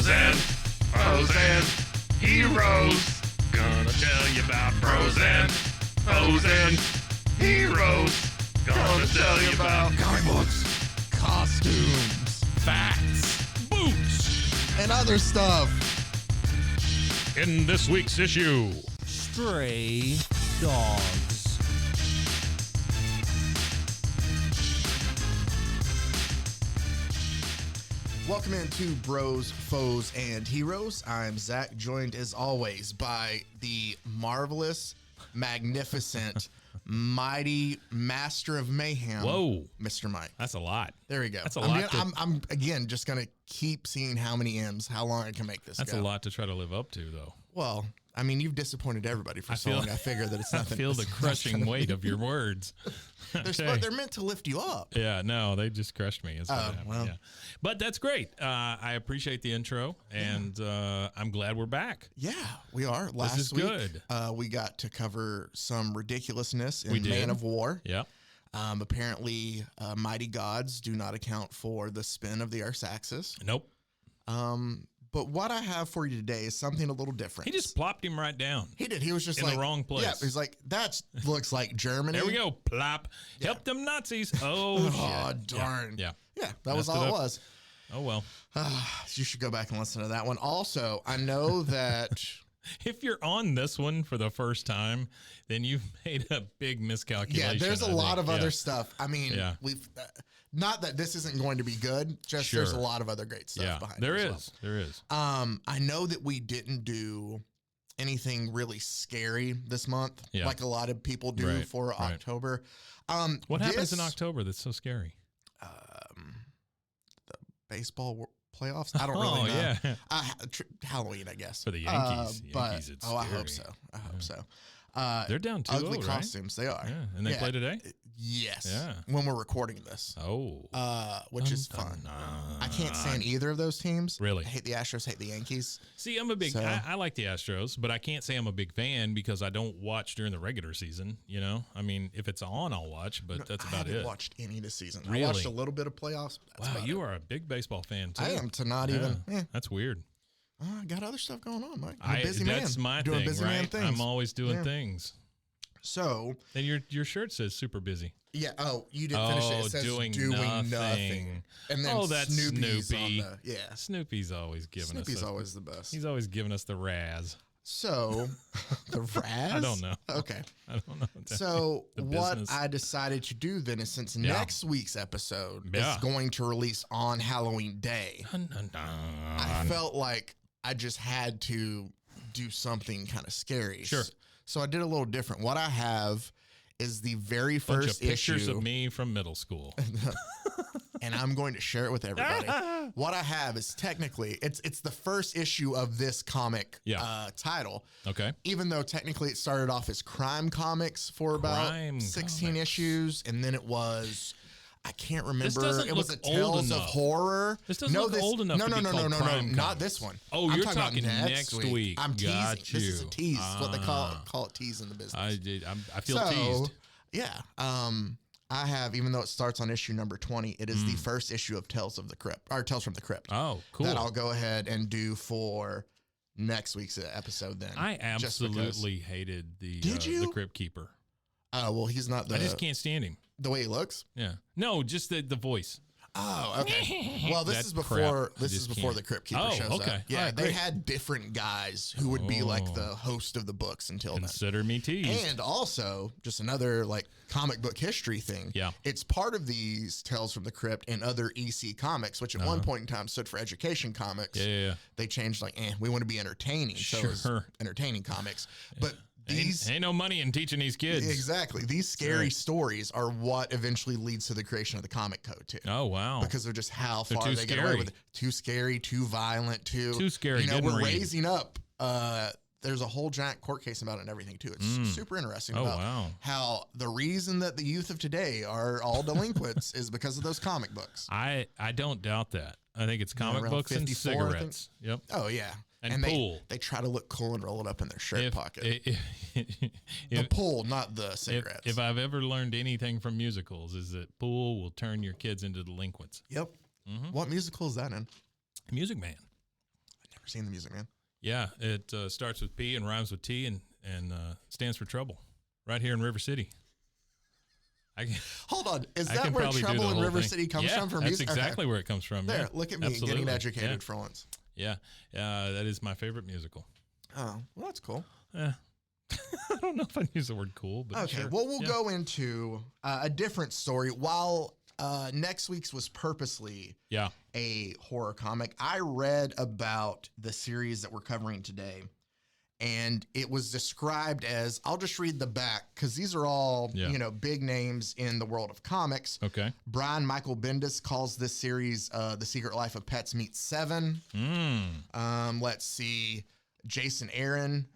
Bros and heroes. Gonna tell you about bros and heroes. Gonna tell you about comic books, costumes, facts, boots. and other stuff. In this week's issue, Stray dogs. Welcome into Bros, Foes, and Heroes. I'm Zach, joined as always by the marvelous, magnificent, mighty master of mayhem. Whoa. Mr. Mike. That's a lot. There we go. That's a lot. I'm again just gonna keep seeing how many M's, how long I can make this. That's go. a lot to try to live up to, though. Well, I mean, you've disappointed everybody for so long. I figure that it's nothing. I feel the crushing weight of your words. They're meant to lift you up. Yeah, no, they just crushed me. Well. Yeah. But that's great. I appreciate the intro, and I'm glad we're back. Yeah, we are. This is week, good. We got to cover some ridiculousness We in did. Man of War. Yeah. Apparently, mighty gods do not account for the spin of the Earth's axis. Nope. But what I have for you today is something a little different. He just plopped him right down. He did. He was just in like the wrong place. Yeah, he's like, that looks like Germany. There we go. Plop. Yeah. Help them Nazis. Oh, shit. Oh, darn. Yeah. Yeah, that was Messed all it it up. was. Oh, well. You should go back and listen to that one. Also, I know that... If you're on this one for the first time, then you've made a big miscalculation. Yeah, there's a lot of other stuff. I mean, Yeah. we've not that this isn't going to be good, just Sure. there's a lot of other great stuff behind there it. is. There is. I know that we didn't do anything really scary this month, Yeah. like a lot of people do Right, for right. October. What happens in October that's so scary? The baseball playoffs? I don't really know. Yeah. Halloween, I guess. For the Yankees. But, Yankees, it's I hope scary. so. I hope so. They're down 2-0, Ugly right? costumes, they are. Yeah. And they play today? Yes. Yeah. When we're recording this. Oh. Which is fun. I can't stand either of those teams. Really? I hate the Astros, hate the Yankees. See, I'm a big. So- I like the Astros, but I can't say I'm a big fan because I don't watch during the regular season. You know, I mean, if it's on, I'll watch, but that's I about haven't it. watched any this season. Really? I watched a little bit of playoffs. But that's Wow, about you it. are a big baseball fan too. I am to not Yeah, even. That's weird. I got other stuff going on, Mike. I'm a busy man. That's my doing thing, busy man right? things. I'm always doing Yeah. things. So And your shirt says super busy. yeah. Oh, you didn't finish it. It says doing nothing. nothing. And then Oh, that's Snoopy's Snoopy. on the, yeah. Snoopy's always giving Snoopy's us. always the best. He's always giving us the razz. So the Raz. I don't know. Okay. I don't know. What that So The what business. I decided to do then is since Yeah. next week's episode Yeah. is going to release on Halloween Day, Dun, dun, dun. I felt like I just had to do something kind of scary. Sure. So I did a little different. What I have is the very Bunch of first pictures issue, of me from middle school. and I'm going to share it with everybody. What I have is technically it's the first issue of this comic Yeah. title. Okay. Even though technically it started off as crime comics for about Crime 16 comics. issues, and then it was, I can't remember. doesn't It was look a old Tales of enough. Horror. This doesn't look old enough No, to no, be no, called no, no, no, crime not comics. this one. Oh, I'm you're talking about talking next week. I'm teasing. Got This is a you. tease. It's what they call it tease in the business. I feel teased. Yeah. I have, even though it starts on issue number 20, it is the first issue of Tales of the Crypt, or Tales from the Crypt. Oh, cool. That I'll go ahead and do for next week's episode then. I just because- absolutely hated the Did you? the Crypt Keeper. Well, he's not I just can't stand him. the way he looks. Yeah. No, just the voice. Oh, okay. Well, this That is before crap. I this is just before can't. the Crypt Keeper Oh, shows okay. up. Yeah, All right, they great. had different guys who would be like Oh. the host of the books until then. Consider me teased. And also, just another like comic book history thing. Yeah. It's part of these Tales from the Crypt and other EC comics, which at one point in time stood for Education Comics. Yeah. They changed like, we want to be entertaining. So it's Sure. entertaining comics. But these Ain't no money in teaching these kids. exactly these scary right. stories are what eventually leads to the creation of the comic code too. Oh, wow. Because of just how They're far too they get away scary. with it. Too scary, too violent, Too scary, You know, didn't we're read. raising up. There's a whole giant court case about it and everything too. It's super interesting Oh, about wow. how the reason that the youth of today are all delinquents is because of those comic books. I don't doubt that. I think it's comic around books and 54, I think. cigarettes. Yep. Oh yeah, And they pool. they try to look cool and roll it up in their shirt pocket. The The pool, not the cigarettes. if I've ever learned anything from musicals, is that pool will turn your kids into delinquents. Yep. What musical is that in? Music Man. Never seen the music, man. Yeah, it starts with P and rhymes with T and stands for trouble. Right here in River City. Hold on, is I that can where probably do Trouble the in whole River thing. City comes Yeah, from for that's music? exactly where it comes from. There, Yeah, look at me absolutely. getting educated Yeah. for once. Yeah, that is my favorite musical. Oh, well, that's cool. I don't know if I'd use the word cool, but Okay, sure. well, we'll go into a different story. While next week's was purposely a horror comic, I read about the series that we're covering today, and it was described as, I'll just read the back, because these are all, big names in the world of comics. Okay. MICHAEL Bendis calls this series The Secret Life of Pets Meets 7. Let's see. Jason Aaron,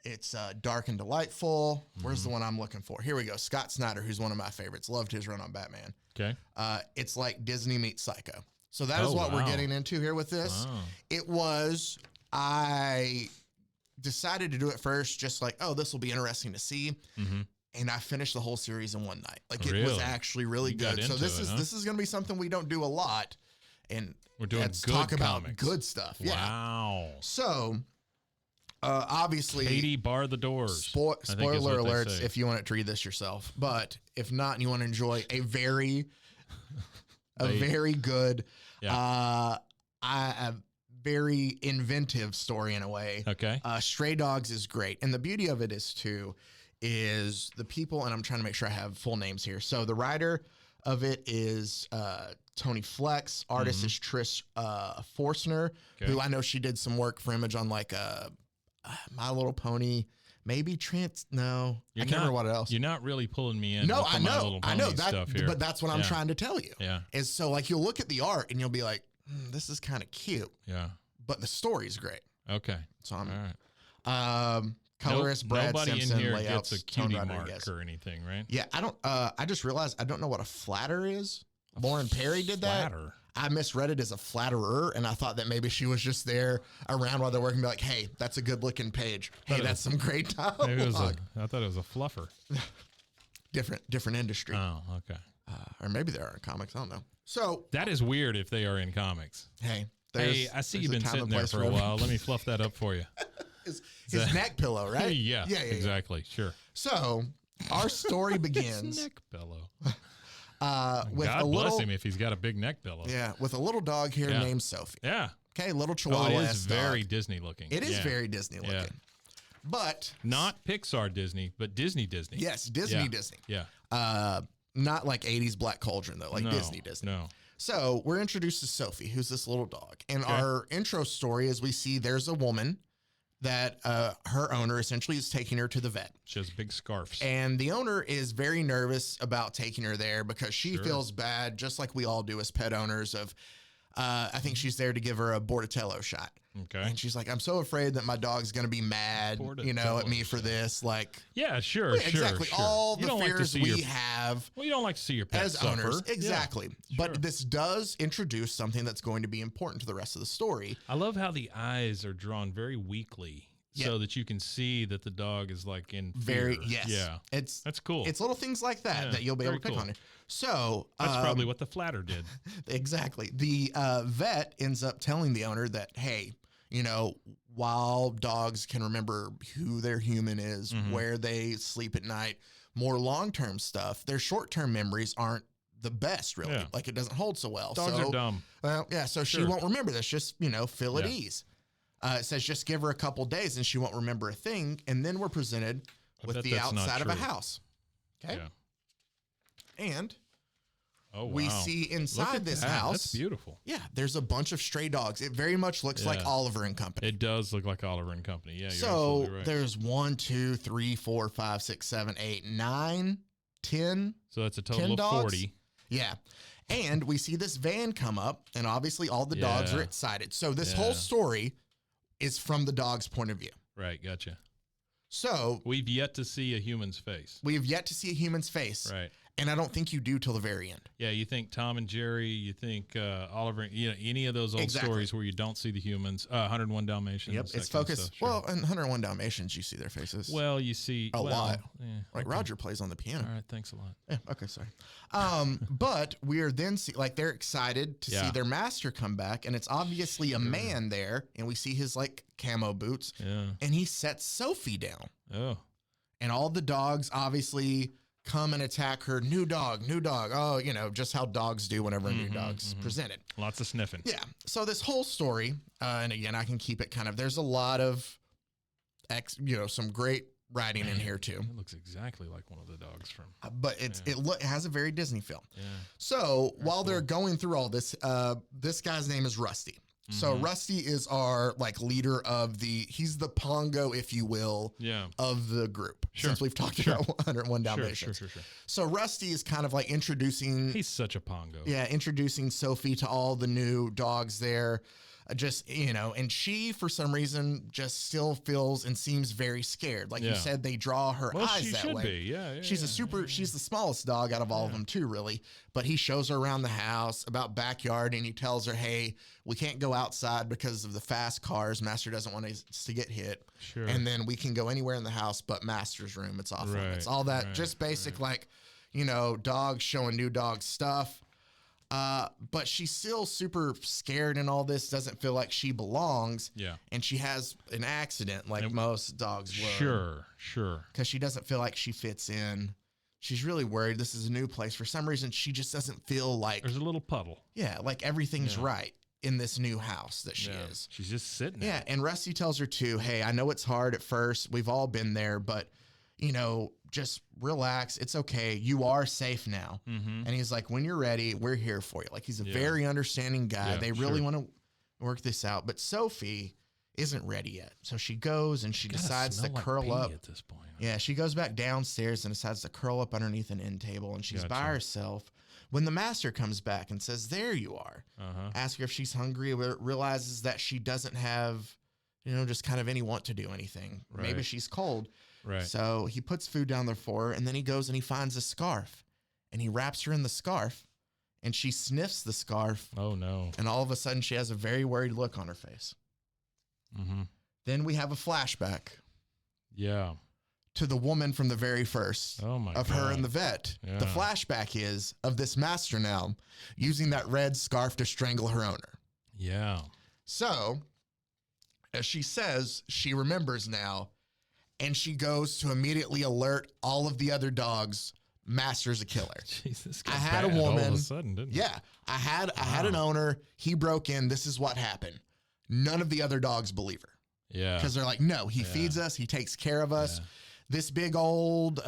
it's Dark and Delightful. Where's the one I'm looking for? Here we go. Scott Snyder, who's one of my favorites. Loved his run on Batman. Okay. It's like Disney meets Psycho. So that is what we're getting into here with this. Wow. I decided to do it first, just like, this will be interesting to see. And I finished the whole series in one night. Like, it was actually really good. So this is going to be something we don't do a lot. And we're doing let's good talk about comics. good stuff. Wow. Yeah. So, obviously, Katie, bar the doors. Spoiler alerts if you want to read this yourself. But if not, and you want to enjoy a very good, a very inventive story in a way. Okay. Stray Dogs is great. And the beauty of it is the people, and I'm trying to make sure I have full names here. So the writer of it is Tony Flex. Artist is TRISH FORSTNER, who I know she did some work for Image on like My Little Pony. Maybe no, I can't remember what else. You're not really pulling me in. No, with the My Little Pony stuff here. But that's what I'm trying to tell you. Yeah. Is so like you'll look at the art and you'll be like, this is kind of cute. Yeah. But the story's great. Okay. So I'm all right. Colorist Brad nobody Simpson, in here layouts, gets a cutie Tone Writer, mark yes. or anything, right? Yeah, I don't. I just realized I don't know what a flatter is. Lauren Perry did that. Flatter. I misread it as a flatterer, and I thought that maybe she was just there around while they're working, be like, "Hey, that's a good looking page. Hey, that's some great dialogue." I thought it was a fluffer. different industry. Oh, okay. Or maybe they are in comics. I don't know. So that is weird if they are in comics. Hey, I see you've been sitting there for a while. Let me fluff that up for you. His neck pillow, right? Yeah, exactly. Sure. So our story begins. His neck pillow. With God a bless little, him if he's got a big neck pillow. Yeah, with a little dog here named Sophie. Yeah. Okay, little Chihuahua. It is very Disney looking. It is very Disney looking. Yeah. But not Pixar Disney, but Disney. Yes, Disney. Yeah. Not like 80s Black Cauldron though, like Disney. No. So we're introduced to Sophie, who's this little dog. And our intro story is we see there's a woman that her owner essentially is taking her to the vet. She has big scarves. And the owner is very nervous about taking her there because she feels bad, just like we all do as pet owners of, I think she's there to give her a Bordatello shot. Okay. And she's like, I'm so afraid that my dog's going to be mad, at me for this. Like, yeah, sure. Exactly. Sure. All the fears we have. Well, you don't like to see your pet as suffer. Owners. Exactly. Yeah, but this does introduce something that's going to be important to the rest of the story. I love how the eyes are drawn very weakly. So that you can see that the dog is like in fear. Yeah. That's cool. It's little things like that that you'll be able to pick on. So that's probably what the flatter did. Exactly. The vet ends up telling the owner that, hey, while dogs can remember who their human is, where they sleep at night, more long-term stuff, their short-term memories aren't the best, really. Yeah. Like, it doesn't hold so well. Dogs are dumb. Well, yeah, so she won't remember this. Just, feel at ease. It says just give her a couple days and she won't remember a thing. And then we're presented with the outside of a house. Okay. Yeah. And we see inside this house. That's beautiful. Yeah. There's a bunch of stray dogs. It very much looks like Oliver and Company. It does look like Oliver and Company. Yeah. So right. There's 1, 2, 3, 4, 5, 6, 7, 8, 9, 10. So that's a total of dogs. 40. Yeah. And we see this van come up and obviously all the dogs are excited. So this whole story is from the dog's point of view. Right, gotcha. So we've yet to see a human's face. We have yet to see a human's face. Right. And I don't think you do till the very end. Yeah, you think Tom and Jerry, you think Oliver, any of those old stories where you don't see the humans, 101 Dalmatians. Yep, it's focused. Well, in 101 Dalmatians, you see their faces. Well, you see a lot. Yeah, like Roger plays on the piano. All right, thanks a lot. Yeah, okay, sorry. But we're then like they're excited to see their master come back, and it's obviously a man there, and we see his like camo boots, and he sets Sophie down. Oh, and all the dogs obviously come and attack her. New dog. Oh, just how dogs do whenever a new dog's presented. Lots of sniffing. Yeah. So this whole story, and again, I can keep it kind of, there's a lot of, some great writing in here too. It looks exactly like one of the dogs from. But it has a very Disney feel. Yeah. So while they're going through all this, this guy's name is Rusty. So Rusty is our like leader of he's the Pongo, if you will, of the group. Sure. Since we've talked about 101 Dalmatians. Sure. So Rusty is kind of like introducing. He's such a Pongo. Yeah, introducing Sophie to all the new dogs there. And she, for some reason, just still feels and seems very scared. Like you said, they draw her eyes that way. She's she's the smallest dog out of all of them too, really. But he shows her around the house, about backyard, and he tells her, hey, we can't go outside because of the fast cars. Master doesn't want us to get hit. Sure. And then we can go anywhere in the house but Master's room. It's off limits. All that, just basic, like, dogs showing new dog stuff. But she's still super scared and all this, doesn't feel like she belongs. Yeah. And she has an accident like most dogs would. Sure. Because she doesn't feel like she fits in. She's really worried. This is a new place. For some reason, she just doesn't feel like... There's a little puddle. Yeah, like everything's right in this new house that she is. She's just sitting there. Yeah, and Rusty tells her too, hey, I know it's hard at first. We've all been there, but... just relax. It's okay. You are safe now. And he's like, when you're ready, we're here for you. Like, he's a very understanding guy. They really want to work this out. But Sophie isn't ready yet. So she goes and she decides to curl up. At this point. Yeah, she goes back downstairs and decides to curl up underneath an end table. And she's by herself when the master comes back and says, there you are. Ask her if she's hungry, realizes that she doesn't have, just kind of any want to do anything. Maybe she's cold. Right. So he puts food down there for her, and then he goes and he finds a scarf, and he wraps her in the scarf, and she sniffs the scarf. Oh, no. And all of a sudden, she has a very worried look on her face. Then we have a flashback. Yeah. To the woman from the very first of her and the vet. Yeah. The flashback is of this master now using that red scarf to strangle her owner. Yeah. So, as she says, she remembers now. And she goes to immediately alert all of the other dogs. Master's a killer. Jesus, I had a woman. All of a sudden, didn't it? I had an owner. He broke in. This is what happened. None of the other dogs believe her. Yeah, because they're like, no, he feeds us. He takes care of us. This big old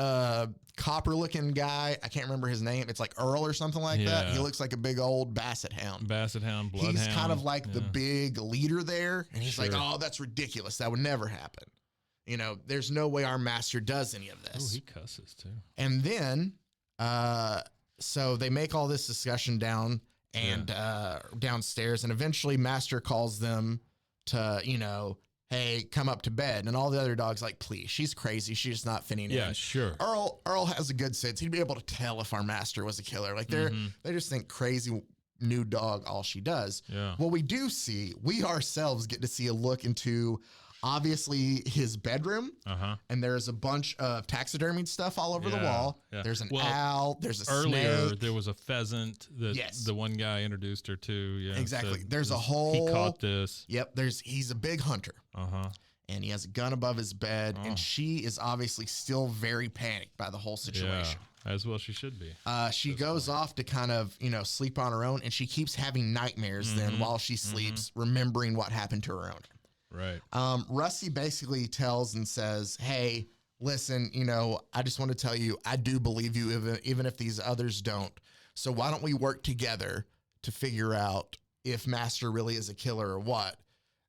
copper-looking guy. I can't remember his name. It's like Earl or something like that. He looks like a big old basset hound. Bloodhound. He's kind of like the big leader there, and he's like, oh, that's ridiculous. That would never happen. There's no way our master does any of this. Oh, he cusses too. And then, so they make all this discussion downstairs, and eventually master calls them to, hey, come up to bed. And all the other dogs like, please, she's crazy. She's just not fitting in. Yeah, sure. Earl has a good sense. He'd be able to tell if our master was a killer. Like they just think crazy new dog, all she does. Yeah. Well, we ourselves get to see a look into obviously his bedroom, and there's a bunch of taxidermied stuff all over the wall. Yeah. There's an owl. There's a earlier, snake. there was a pheasant that the one guy introduced her to. Yeah, exactly. So there's a whole. He caught this. Yep. He's a big hunter. And he has a gun above his bed, and she is obviously still very panicked by the whole situation. Yeah, as well she should be. She goes off to kind of, sleep on her own, and she keeps having nightmares then while she sleeps, remembering what happened to her own. Right. Rusty basically tells and says, hey, listen, I just want to tell you, I do believe you, even if these others don't. So why don't we work together to figure out if Master really is a killer or what?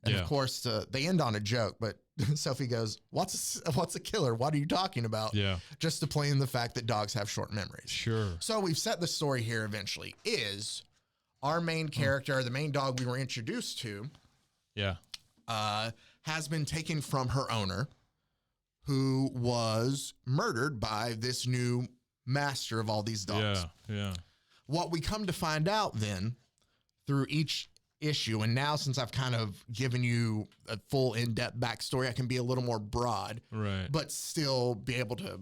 And of course, they end on a joke, but Sophie goes, what's a killer? What are you talking about? Yeah. Just to play in the fact that dogs have short memories. Sure. So we've set the story here eventually is our main character, the main dog we were introduced to. Yeah. Has been taken from her owner, who was murdered by this new master of all these dogs. Yeah. What we come to find out then through each issue, and now since I've kind of given you a full in-depth backstory, I can be a little more broad, Right. but still be able to,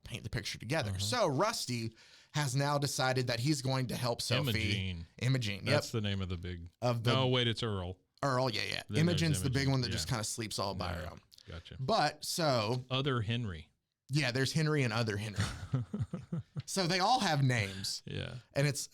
paint the picture together. So Rusty has now decided that he's going to help Sophie. Imogene. That's the name of the big. Of the, no, wait, it's Earl. Earl, yeah. Then Imogene's the big Imogen, one that just kind of sleeps all by her own. Gotcha. But so Other Henry. yeah, there's Henry and other Henry. So they all have names. Yeah. And it's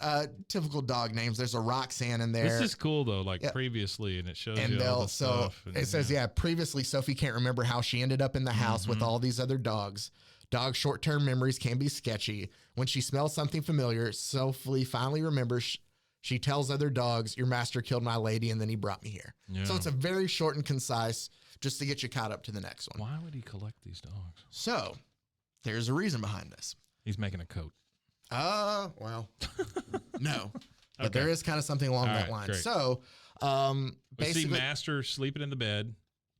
typical dog names. There's a Roxanne in there. This is cool though, like previously, and it shows And you all they'll the so stuff. And, it says, previously Sophie can't remember how she ended up in the house with all these other dogs. Dog short-term memories can be sketchy. When she smells something familiar, Sophie finally remembers. She tells other dogs, your master killed my lady and then he brought me here. Yeah. So it's a very short and concise just to get you caught up to the next one. Why would he collect these dogs? So there's a reason behind this. He's making a coat. Well, no, but Okay. there is kind of something along All that right, line. great. So, We see basically, Master sleeping in the bed.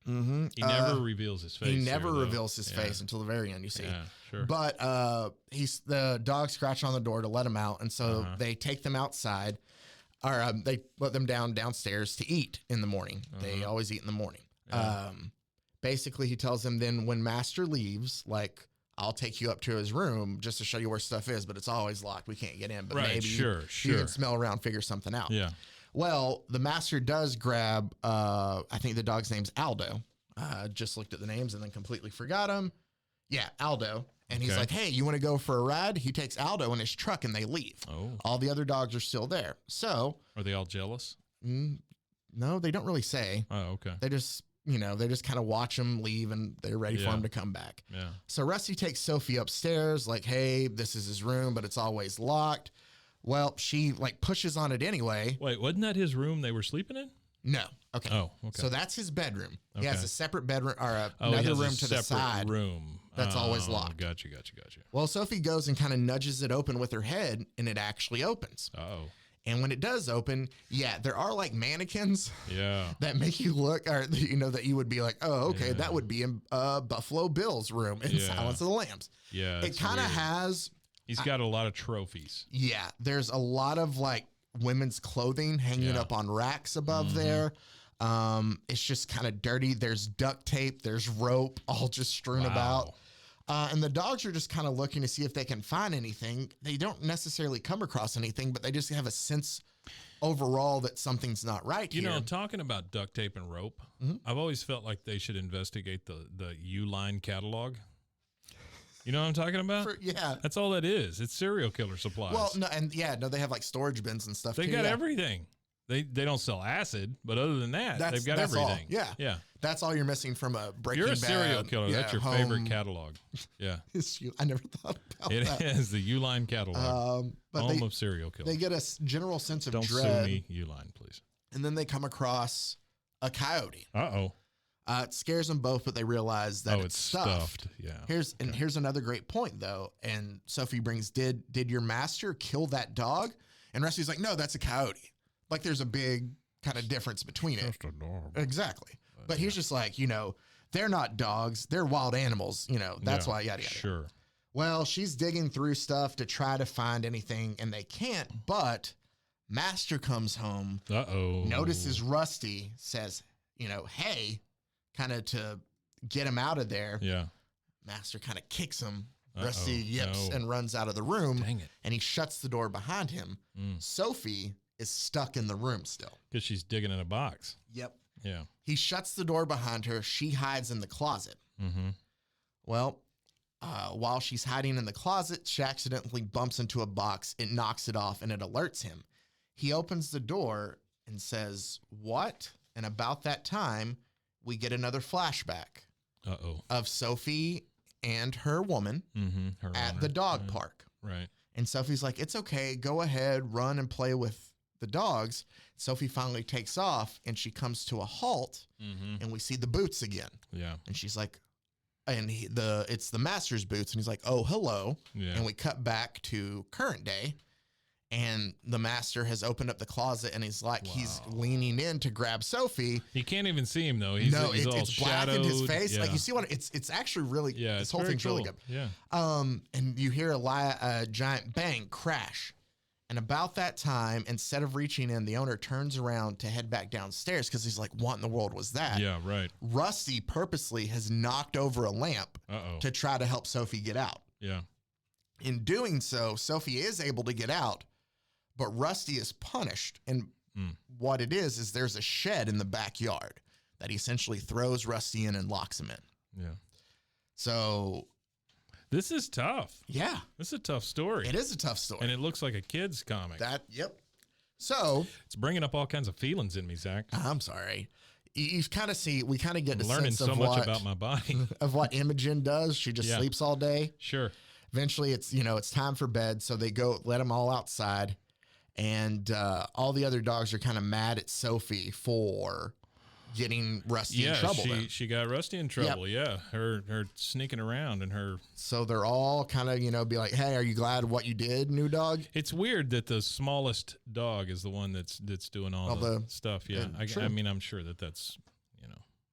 mhm, He never reveals his face. he never here, though. reveals his face until the very end. You see, Yeah, sure. but he's the dog scratch on the door to let him out, and so they take them outside, or they let them downstairs to eat in the morning. They always eat in the morning. Yeah. Basically, he tells them then when Master leaves, like, I'll take you up to his room just to show you where stuff is, but it's always locked. We can't get in. But Right, maybe sure. you can smell around, figure something out. Yeah. Well, the master does grab, I think the dog's name's Aldo. Just looked at the names and then completely forgot him. Yeah, Aldo. And he's Okay. like, hey, you want to go for a ride? He takes Aldo in his truck and they leave. Oh. All the other dogs are still there. So, Are they all jealous? no, they don't really say. Oh, okay. They just, they just kind of watch him leave and they're ready for Yeah. him to come back. Yeah. So Rusty takes Sophie upstairs, like, hey, this is his room, but it's always locked. Well, she like pushes on it anyway. Wait, wasn't that his room they were sleeping in? No. Okay. Oh, okay. So that's his bedroom. He has Okay. a separate bedroom or he another has a room to the separate side. room. That's always locked. Gotcha. Well, Sophie goes and kind of nudges it open with her head and it actually opens. Oh. And when it does open, there are like mannequins Yeah. that make you look, or that you would be like, oh, okay, that would be in Buffalo Bill's room in Yeah. Silence of the Lambs. Yeah. It kind of has, He's got a lot of trophies. there's a lot of like women's clothing hanging Yeah. up on racks above there. It's just kind of dirty. There's duct tape, there's rope, all just strewn about. And the dogs are just kind of looking to see if they can find anything. They don't necessarily come across anything, but they just have a sense overall that something's not right You here. know, talking about duct tape and rope, I've always felt like they should investigate the Uline catalog. You know what I'm talking about? Yeah. That's all that is. It's serial killer supplies. Well, no, they have like storage bins and stuff. they too, got yeah. everything. They don't sell acid, but other than that, they've got that's all. everything. Yeah. Yeah. That's all you're missing from a Breaking You're a Bad. serial killer. That's your favorite catalog. Yeah. I never thought about It that. is the Uline catalog. But Home of serial killers. they get a general sense of Don't dread, sue me, Uline, please. and then they come across a coyote. Uh-oh. It scares them both, but they realize that It's stuffed. Yeah. Here's another great point though. And Sophie brings, did your master kill that dog? And Rusty's like, no, that's a coyote. Like there's a big kind of difference between it. Just adorable. Exactly. But he's just like, they're not dogs, they're wild animals. That's Yeah, why yada yada. Sure. Well, she's digging through stuff to try to find anything, and they can't. But Master comes home, Uh-oh. notices Rusty, says, hey, kind of to get him out of there. Yeah. Master kind of kicks him. Uh-oh, Rusty yips no. and runs out of the room. Dang it. And he shuts the door behind him. Sophie is stuck in the room still. Because she's digging in a box. Yep. Yeah. He shuts the door behind her. She hides in the closet. Mm-hmm. Well, while she's hiding in the closet, she accidentally bumps into a box. It knocks it off and it alerts him. He opens the door and says, what? And about that time, we get another flashback Uh-oh. of Sophie and her woman Mm-hmm. Her at owner. the dog Yeah. park. Right. And Sophie's like, it's okay. Go ahead, run and play with the dogs. Sophie finally takes off and she comes to a halt Mm-hmm. and we see the boots again. Yeah. And she's like, and it's the master's boots. And he's like, oh, hello. Yeah. And we cut back to current day. And the master has opened up the closet, and he's like, he's leaning in to grab Sophie. You can't even see him though. He's all it's shadowed. black in his face. Yeah. Like you see what it's actually really. Yeah, this whole very thing's cool. really good. Yeah. And you hear a giant bang crash, and about that time, instead of reaching in, the owner turns around to head back downstairs because he's like, "What in the world was that?" Yeah. Right. Rusty purposely has knocked over a lamp to try to help Sophie get out. Yeah. In doing so, Sophie is able to get out, but Rusty is punished. And what it is there's a shed in the backyard that he essentially throws Rusty in and locks him in. Yeah. So this is tough. Yeah. This is a tough story. It is a tough story. And it looks like a kid's comic. Yep. So It's bringing up all kinds of feelings in me, Zach. I'm sorry. You kind of see, we kind of get I'm a learning sense so of much about my body. of what Imogen does. She just sleeps all day. Sure. Eventually it's time for bed. So they go, let them all outside. And all the other dogs are kind of mad at Sophie for getting Rusty in trouble. She got Rusty in trouble. Yeah. Her sneaking around and her. So they're all kind of, be like, hey, are you glad what you did, new dog? It's weird that the smallest dog is the one that's doing all the stuff. Yeah. I mean, I'm sure that's,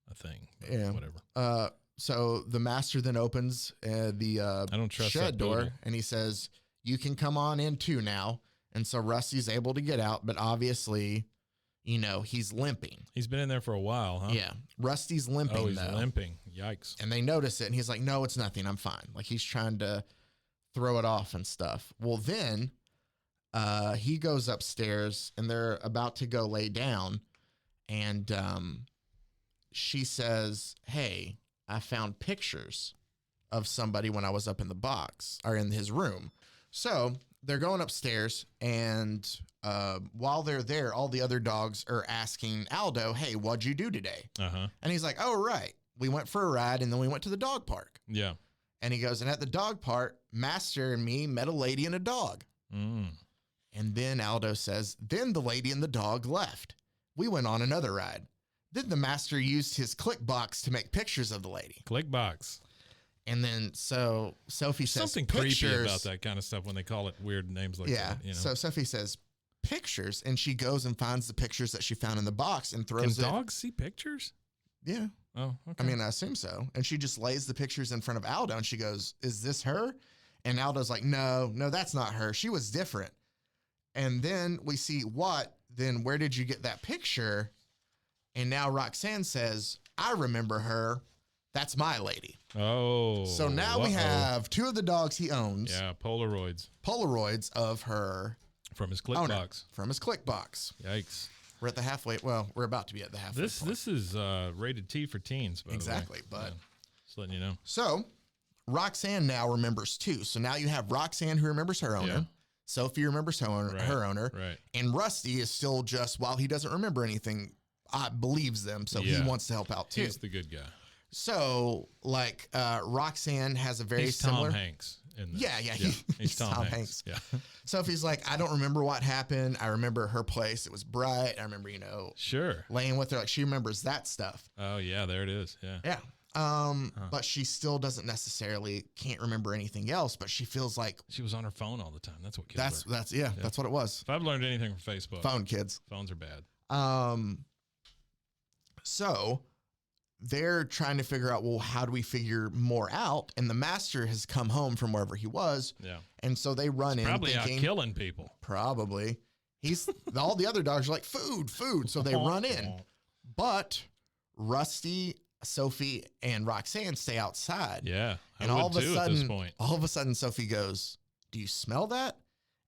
a thing. Yeah. Whatever. So the master then opens the I don't trust shed that door, poodle. and he says, you can come on in too now. And so Rusty's able to get out, but obviously, he's limping. He's been in there for a while, huh? Yeah. Rusty's limping, Oh, he's though. limping. Yikes. And they notice it, and he's like, no, it's nothing. I'm fine. Like, he's trying to throw it off and stuff. Well, then he goes upstairs, and they're about to go lay down, and she says, hey, I found pictures of somebody when I was up in the box, or in his room. So they're going upstairs, and while they're there, all the other dogs are asking Aldo, hey, what'd you do today? Uh-huh. And he's like, oh, right. We went for a ride, and then we went to the dog park. Yeah. And he goes, and at the dog park, Master and me met a lady and a dog. Mm. And then Aldo says, then the lady and the dog left. We went on another ride. Then the Master used his click box to make pictures of the lady. Click box. And then so Sophie says, Something creepy about that kind of stuff when they call it weird names like that. So Sophie says, pictures, and she goes and finds the pictures that she found in the box and Can throws it. dogs see pictures? Yeah. Oh, okay. I mean, I assume so. And she just lays the pictures in front of Aldo, and she goes, is this her? And Aldo's like, no, that's not her. She was different. And then we see, what? Then where did you get that picture? And now Roxanne says, I remember her. That's my lady. Oh. So now we have two of the dogs he owns. Yeah, Polaroids of her from his click owner, box. From his click box. Yikes. We're at the halfway. Well, we're about to be at the halfway point. This is rated T for teens, by exactly. the way. But just letting you know. So Roxanne now remembers too. So now you have Roxanne who remembers her owner. Yeah. Sophie remembers her owner. Right. And Rusty is still just, while he doesn't remember anything, believes them. So he wants to help out too. He's the good guy. So like Roxanne has a very similar. Tom Hanks. Yeah. He's Tom Hanks. Yeah. Sophie's like, I don't remember what happened. I remember her place. It was bright. I remember, Sure. laying with her. Like, she remembers that stuff. Oh yeah, there it is. Yeah. Yeah. But she still can't remember anything else, but she feels like She was on her phone all the time. That's what kids are. That's what it was. If I've learned anything from Facebook, Phone kids. phones are bad. So they're trying to figure out, well, how do we figure more out? And the Master has come home from wherever he was. Yeah. And so they run in Probably thinking, out killing people. probably. All the other dogs are like, food. So they run in. But Rusty, Sophie, and Roxanne stay outside. Yeah. And I all would of a too sudden, at this point. Sophie goes, do you smell that?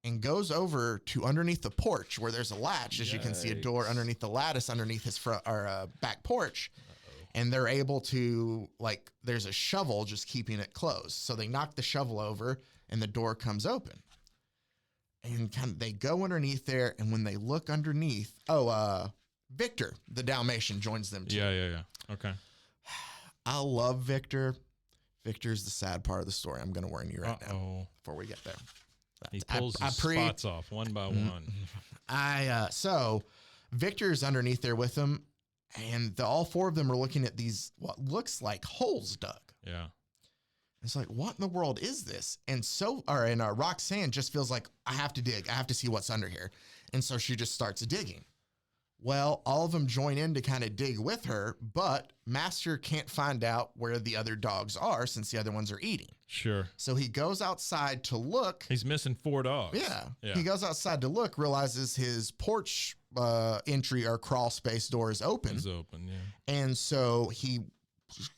And goes over to underneath the porch where there's a latch. As you can see, a door underneath the lattice, underneath his front or back porch. And they're able to, like, there's a shovel just keeping it closed. So they knock the shovel over and the door comes open. And they go underneath there. And when they look underneath, Victor, the Dalmatian, joins them too. Yeah. Okay. I love Victor. Victor's the sad part of the story. I'm going to warn you right now before we get there. He pulls his spots off one by one. So Victor's underneath there with him. And all four of them are looking at these, what looks like holes dug. Yeah. It's like, what in the world is this? And Roxanne just feels like, I have to dig. I have to see what's under here. And so she just starts digging. Well, all of them join in to kind of dig with her, but Master can't find out where the other dogs are since the other ones are eating. Sure. So he goes outside to look. He's missing 4 dogs. Yeah. He goes outside to look, realizes his porch entry or crawl space door is open. It's open, yeah. And so he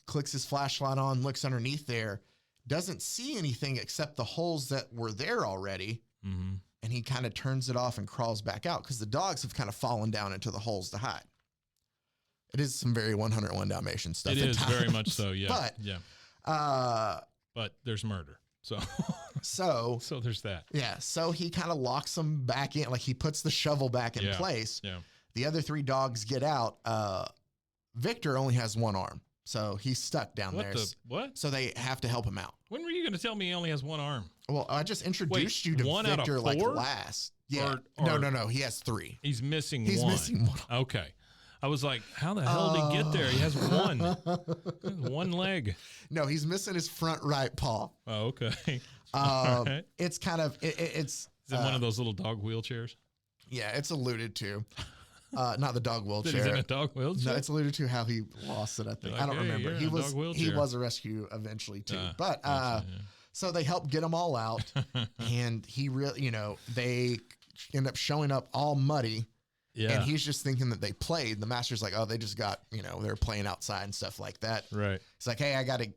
clicks his flashlight on, looks underneath there, doesn't see anything except the holes that were there already. Mm-hmm. And he kind of turns it off and crawls back out because the dogs have kind of fallen down into the holes to hide. It is some very 101 Dalmatian stuff. It is very much so, yeah. But, but there's murder. So, so there's that. Yeah. So he kind of locks them back in. Like he puts the shovel back in place. Yeah. The other 3 dogs get out. Victor only has 1 arm. So he's stuck down there. What? So they have to help him out. When were you going to tell me he only has 1 arm? Well, I just introduced you to 1 out of Victor 4? like last. Yeah. No. He has 3. He's missing 1. He's missing 1. Okay. I was like, how the hell did he get there? He has 1. 1 leg. No, he's missing his front right paw. Oh, okay. Right. It's kind of, it's. Is it one of those little dog wheelchairs? Yeah, it's alluded to. Not the dog wheelchair. He's in a dog wheelchair? No, it's alluded to how he lost it, I think. Like, I don't remember. He was a rescue eventually too. But so they help get them all out, and he really, they end up showing up all muddy. Yeah. And he's just thinking that they played. The Master's like, oh, they just got, they're playing outside and stuff like that. Right. It's like, hey, I got to,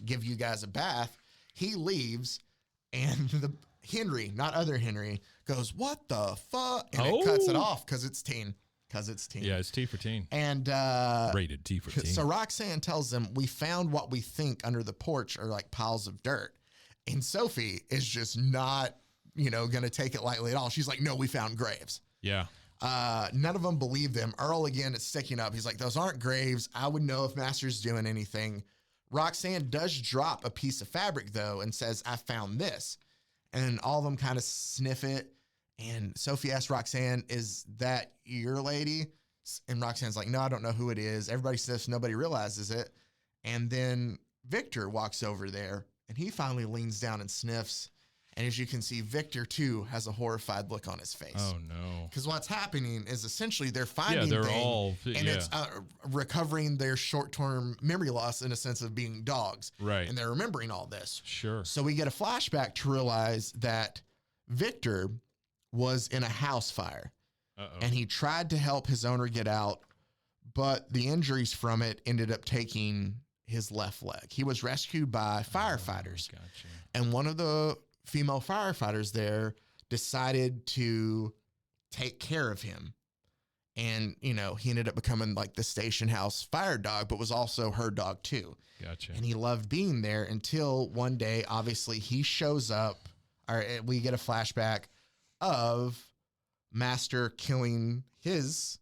give you guys a bath. He leaves, and Henry, not other Henry, goes, what the fuck? And it cuts it off because it's teen. Yeah, it's T for teen. And rated T for teen. So Roxanne tells them, we found what we think under the porch are like piles of dirt. And Sophie is just not, going to take it lightly at all. She's like, no, we found graves. Yeah. None of them believe them. Earl, again, is sticking up. He's like, those aren't graves. I would know if Master's doing anything. Roxanne does drop a piece of fabric, though, and says, I found this. And all of them kind of sniff it. And Sophie asks Roxanne, is that your lady? And Roxanne's like, no, I don't know who it is. Everybody sniffs, nobody realizes it. And then Victor walks over there, and he finally leans down and sniffs. And as you can see, Victor, too, has a horrified look on his face. Oh, no. Because what's happening is essentially they're finding it's recovering their short-term memory loss in a sense of being dogs. Right. And they're remembering all this. Sure. So we get a flashback to realize that Victor was in a house fire. And he tried to help his owner get out, but the injuries from it ended up taking his left leg. He was rescued by firefighters. Gotcha. And one of the female firefighters there decided to take care of him. And, he ended up becoming like the station house fire dog, but was also her dog too. Gotcha. And he loved being there until one day, obviously, he shows up, or we get a flashback of Master killing his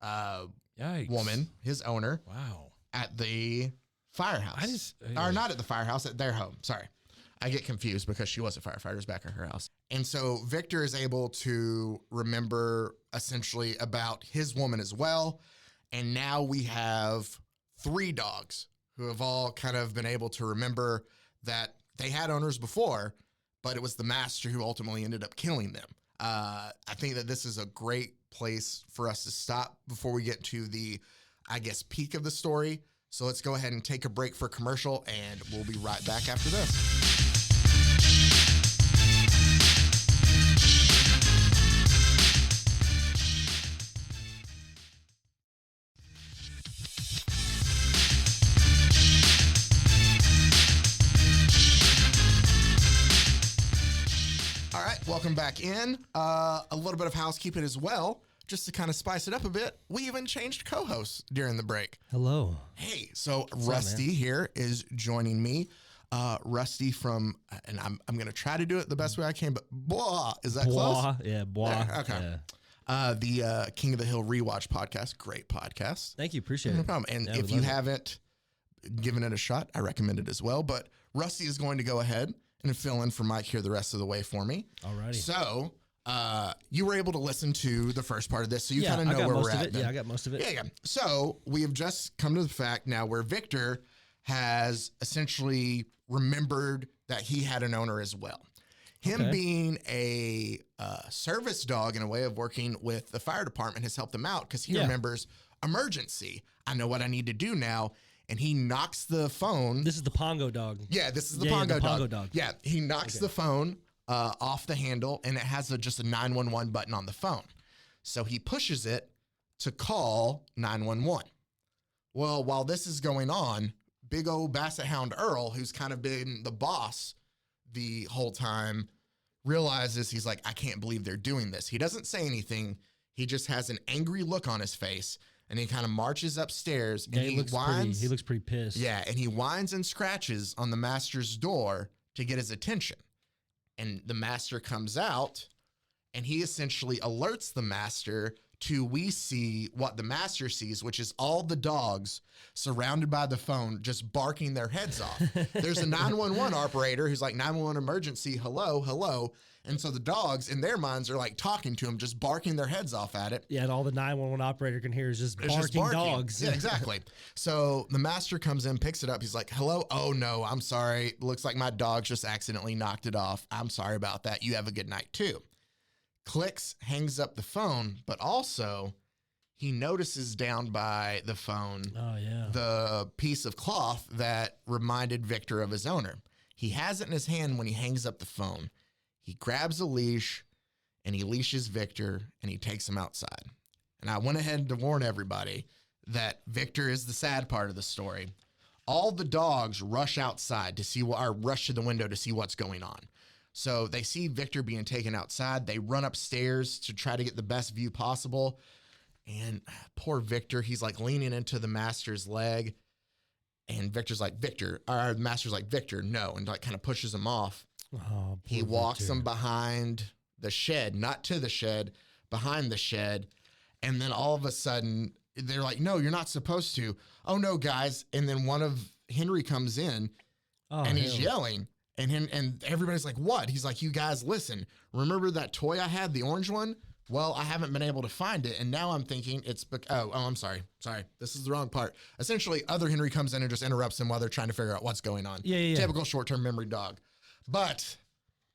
woman, his owner. Wow. At the firehouse. Or not at the firehouse, at their home. Sorry. I get confused because she was a firefighter back at her house. And so Victor is able to remember essentially about his woman as well. And now we have 3 dogs who have all kind of been able to remember that they had owners before, but it was the Master who ultimately ended up killing them. I think that this is a great place for us to stop before we get to the, peak of the story. So let's go ahead and take a break for commercial, and we'll be right back after this. All right, welcome back in. A little bit of housekeeping as well. Just to kind of spice it up a bit, we even changed co-hosts during the break. Hello. Hey, so Rusty here is joining me. Rusty from, and I'm going to try to do it the best way I can, but Bois, is that close? Yeah, Bois. There, okay. Yeah. The King of the Hill Rewatch podcast, great podcast. Thank you, appreciate No it. problem. And if you haven't given it a shot, I recommend it as well. But Rusty is going to go ahead and fill in for Mike here the rest of the way for me. Alrighty. So, you were able to listen to the first part of this, so you kind of know where we're at. Yeah, I got most of it. Yeah. So we have just come to the fact now where Victor has essentially remembered that he had an owner as well. Him being a service dog in a way of working with the fire department has helped him out because he remembers emergency. I know what I need to do now. And he knocks the phone. This is the Pongo dog. Yeah, this is the Pongo dog. Yeah, he knocks the phone off the handle, and it has just a 911 button on the phone. So he pushes it to call 911. Well, while this is going on, big old Basset Hound Earl, who's kind of been the boss the whole time, realizes he's like, I can't believe they're doing this. He doesn't say anything. He just has an angry look on his face, and he kind of marches upstairs, and he whines. He looks pretty pissed. Yeah, and he whines and scratches on the master's door to get his attention. And the master comes out, and he essentially alerts the master to we see what the master sees, which is all the dogs surrounded by the phone just barking their heads off. There's a 911 operator who's like, 911 emergency, hello, hello. And so the dogs in their minds are like talking to him, just barking their heads off at it. Yeah, and all the 911 operator can hear is just barking dogs. Yeah, exactly. So the master comes in, picks it up. He's like, hello? Oh, no, I'm sorry. Looks like my dog just accidentally knocked it off. I'm sorry about that. You have a good night, too. Clicks, hangs up the phone, but also he notices down by the phone the piece of cloth that reminded Victor of his owner. He has it in his hand when he hangs up the phone. He grabs a leash and he leashes Victor and he takes him outside. And I went ahead to warn everybody that Victor is the sad part of the story. All the dogs rush outside to see or rush to the window to see what's going on. So they see Victor being taken outside. They run upstairs to try to get the best view possible. And poor Victor, he's like leaning into the master's leg. And Victor's like, Victor, or the master's like, Victor, no. And like kind of pushes him off. Oh, he walks him behind the shed, not to the shed, behind the shed. And then all of a sudden they're like, no, you're not supposed to. Oh no, guys. And then one of Henry comes in and he's yelling. And everybody's like, what? He's like, you guys, listen, remember that toy I had, the orange one? Well, I haven't been able to find it. And now I'm thinking it's, I'm sorry. This is the wrong part. Essentially, other Henry comes in and just interrupts him while they're trying to figure out what's going on. Yeah. Typical short-term memory dog. But,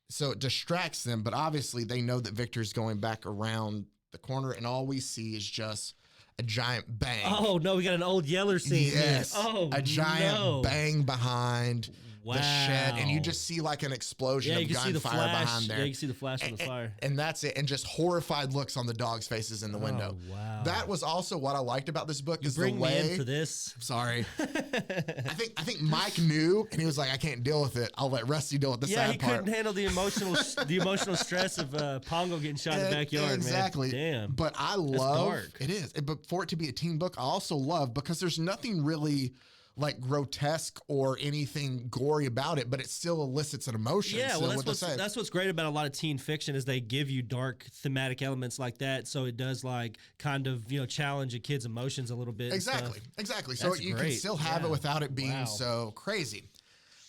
so it distracts them, but obviously they know that Victor's going back around the corner, and all we see is just a giant bang. Oh, no, we got an old Yeller scene. Yes. Oh, a giant bang behind the shed, and you just see like an explosion of gunfire behind there. Yeah, you can see the flash from the fire. And that's it. And just horrified looks on the dogs' faces in the window. Wow. That was also what I liked about this book. Is bring the way me in for this. Sorry. I think Mike knew, and he was like, I can't deal with it. I'll let Rusty deal with the sad part. Yeah, he couldn't handle the emotional stress of Pongo getting shot in the backyard, exactly. Man. Damn. But I love it is. But for it to be a teen book, I also love because there's nothing really like grotesque or anything gory about it, but it still elicits an emotion. Yeah, well, that's what's great about a lot of teen fiction is they give you dark thematic elements like that, so it does like kind of challenge a kid's emotions a little bit. Exactly. So you can still have it without it being so crazy.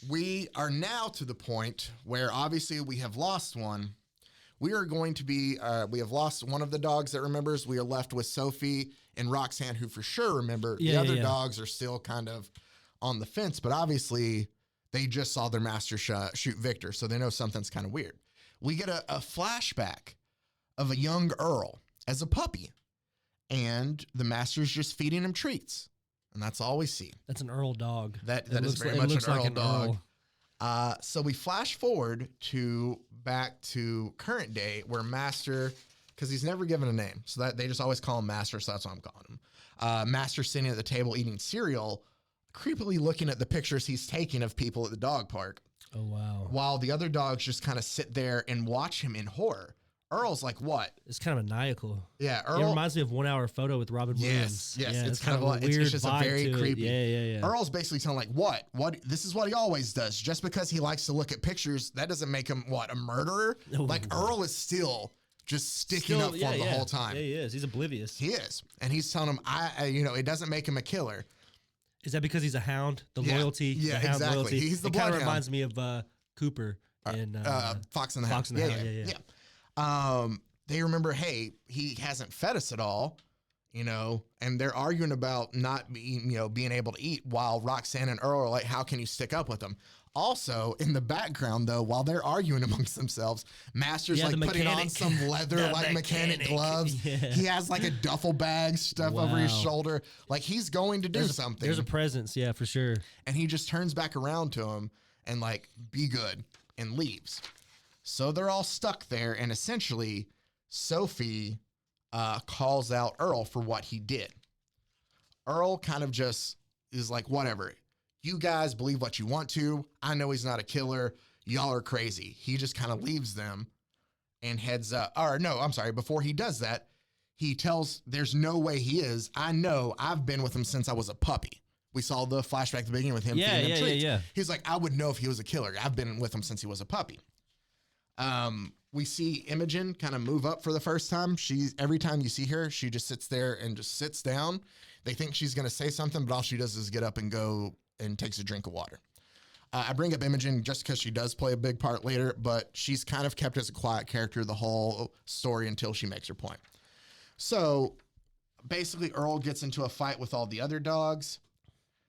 We are now to the point where obviously we have lost one. We are going to be, we have lost one of the dogs that remembers. We are left with Sophie and Roxanne, who for sure remember. The other dogs are still kind of on the fence, but obviously they just saw their master shoot Victor, so they know something's kind of weird. We get a flashback of a young Earl as a puppy, and the master's just feeding him treats, and that's all we see. That's an Earl dog. That is very much an Earl dog. So we flash forward back to current day where Master, because he's never given a name, so that they just always call him Master, so that's what I'm calling him. Master sitting at the table eating cereal, creepily looking at the pictures he's taking of people at the dog park. Oh, wow. While the other dogs just kind of sit there and watch him in horror. Earl's like, what? It's kind of maniacal. Yeah, Earl. It reminds me of 1 Hour Photo with Robin Williams. Yes, yeah, it's kind of a weird. It's just a very creepy. Yeah. Earl's basically telling like, what? This is what he always does. Just because he likes to look at pictures, that doesn't make him a murderer. Oh, like Earl is still just sticking up for him the whole time. Yeah, he is. He's oblivious. He is, and he's telling him, it doesn't make him a killer. Is that because he's a hound? The loyalty. Yeah, the hound exactly. Loyalty. He's the bloodhound. Kind of reminds me of Cooper in Fox and the Hound. Fox and the Hound. Yeah. They remember, hey, he hasn't fed us at all. you know, and they're arguing about not being, you know, being able to eat while Roxanne and Earl are like, how can you stick up with them? Also, in the background, though, while they're arguing amongst themselves, Master's like putting on some leather, like mechanic gloves. Yeah. He has like a duffel bag stuff over his shoulder. Like he's going to do something. There's a presence, yeah, for sure. And he just turns back around to him and like, be good, and leaves. So they're all stuck there. And essentially, Sophie calls out Earl for what he did. Earl kind of just is like, whatever. You guys believe what you want to. I know he's not a killer. Y'all are crazy. He just kind of leaves them and heads up. Or no, I'm sorry. Before he does that, he tells, there's no way he is. I know. I've been with him since I was a puppy. We saw the flashback at the beginning with him feeding him treats. He's like, I would know if he was a killer. I've been with him since he was a puppy. We see Imogen kind of move up for the first time. Every time you see her, she just sits there and just sits down. They think she's going to say something, but all she does is get up and go and takes a drink of water. I bring up Imogen just because she does play a big part later, but she's kind of kept as a quiet character the whole story until she makes her point. So basically, Earl gets into a fight with all the other dogs.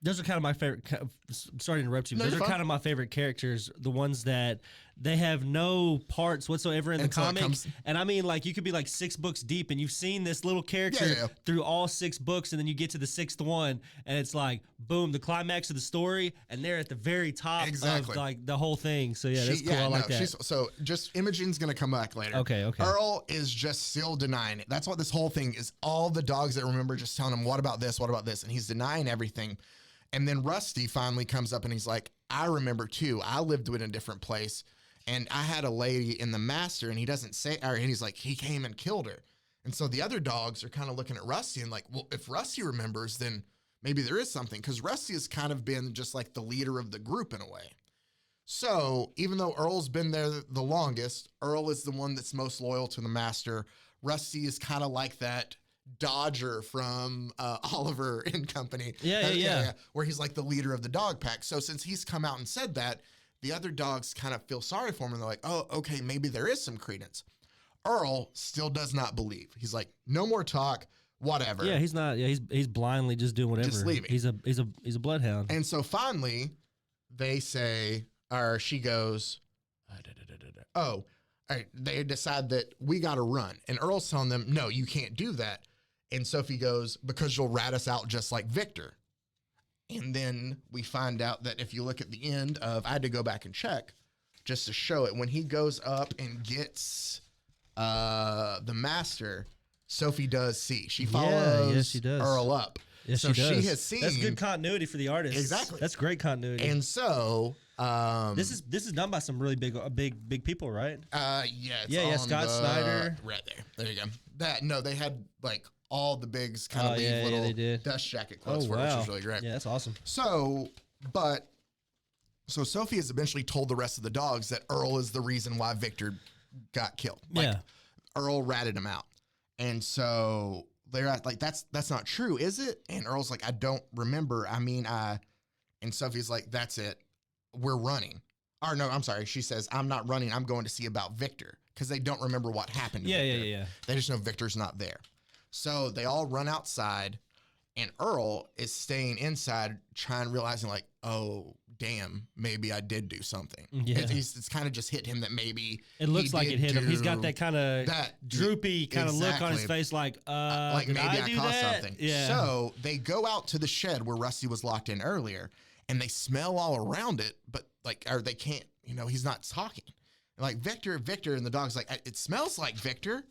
Those are kind of my favorite. Sorry to interrupt you. Those are kind of my favorite characters. The ones that they have no parts whatsoever in the comic. And I mean, like, you could be like 6 books deep and you've seen this little character through all 6 books, and then you get to the 6th one and it's like, boom, the climax of the story, and they're at the very top of like the whole thing. So yeah, that's cool. I like that. So just Imogen's gonna come back later. Okay. Earl is just still denying it. That's what this whole thing is. All the dogs that remember just telling him, what about this? What about this? And he's denying everything. And then Rusty finally comes up and he's like, I remember too. I lived in a different place and I had a lady in the master, and he doesn't say, or he's like, he came and killed her. And so the other dogs are kind of looking at Rusty and like, well, if Rusty remembers, then maybe there is something, because Rusty has kind of been just like the leader of the group in a way. So even though Earl's been there the longest, Earl is the one that's most loyal to the master. Rusty is kind of like that Dodger from Oliver and Company. Yeah. Where he's like the leader of the dog pack. So since he's come out and said that, the other dogs kind of feel sorry for him, and they're like, oh, okay, maybe there is some credence. Earl still does not believe. He's like, no more talk, whatever. Yeah, he's not. Yeah, he's blindly just doing whatever. Just leaving. He's a bloodhound. And so finally, they say, or she goes, oh, all right, they decide that we got to run. And Earl's telling them, no, you can't do that. And Sophie goes, because you'll rat us out just like Victor. And then we find out that if you look at the end of, I had to go back and check just to show it. When he goes up and gets the master, Sophie does see. She follows she does. Earl up. Yes, so she does. she has seen. That's good continuity for the artist. Exactly. That's great continuity. And so this is done by some really big people, right? It's Scott Snyder. Right there. There you go. They had like all the bigs kind of leave little dust jacket quotes for it, which was really great. Yeah, that's awesome. So Sophie has eventually told the rest of the dogs that Earl is the reason why Victor got killed. Like, Earl ratted him out. And so they're like, that's not true, is it? And Earl's like, I don't remember. I mean, and Sophie's like, that's it. We're running. Or no, I'm sorry. She says, I'm not running. I'm going to see about Victor, because they don't remember what happened to Victor. Yeah. They just know Victor's not there. So they all run outside, and Earl is staying inside, realizing like, oh, damn, maybe I did do something. Yeah. It's kind of just hit him that maybe it looks like it hit him. He's got that kind of droopy kind of look on his face, like maybe I caused something. Yeah. So they go out to the shed where Rusty was locked in earlier, and they smell all around it, but they can't, he's not talking. Like, Victor, and the dog's like, it smells like Victor.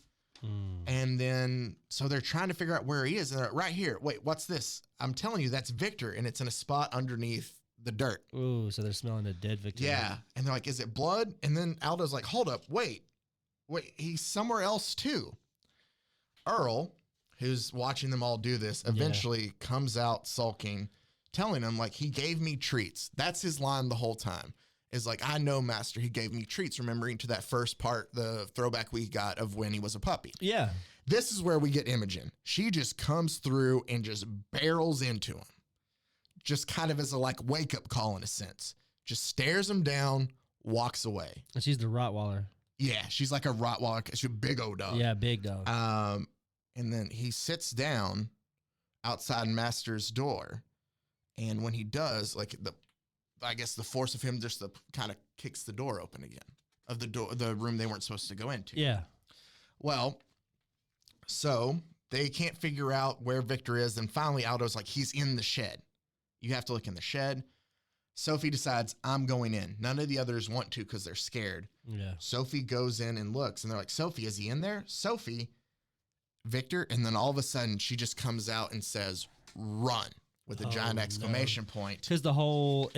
And then, so they're trying to figure out where he is. And they're like, right here. Wait, what's this? I'm telling you, that's Victor. And it's in a spot underneath the dirt. Ooh, so they're smelling a dead Victor. Yeah. And they're like, is it blood? And then Aldo's like, hold up. Wait, he's somewhere else too. Earl, who's watching them all do this, eventually comes out sulking, telling them like, he gave me treats. That's his line the whole time. Is like, I know, Master, he gave me treats, remembering to that first part, the throwback we got of when he was a puppy. Yeah. This is where we get Imogen. She just comes through and just barrels into him. Just kind of as a like wake-up call in a sense. Just stares him down, walks away. And she's the Rottweiler. Yeah, she's like a Rottweiler. She's a big old dog. Yeah, big dog. And then he sits down outside Master's door. And when he does, like I guess the force of him just kind of kicks the door open again of the room they weren't supposed to go into. Yeah. Well, so they can't figure out where Victor is. And finally, Aldo's like, he's in the shed. You have to look in the shed. Sophie decides, I'm going in. None of the others want to because they're scared. Yeah. Sophie goes in and looks, and they're like, Sophie, is he in there? Sophie, Victor, and then all of a sudden, she just comes out and says, run, with a giant exclamation point. Because the whole,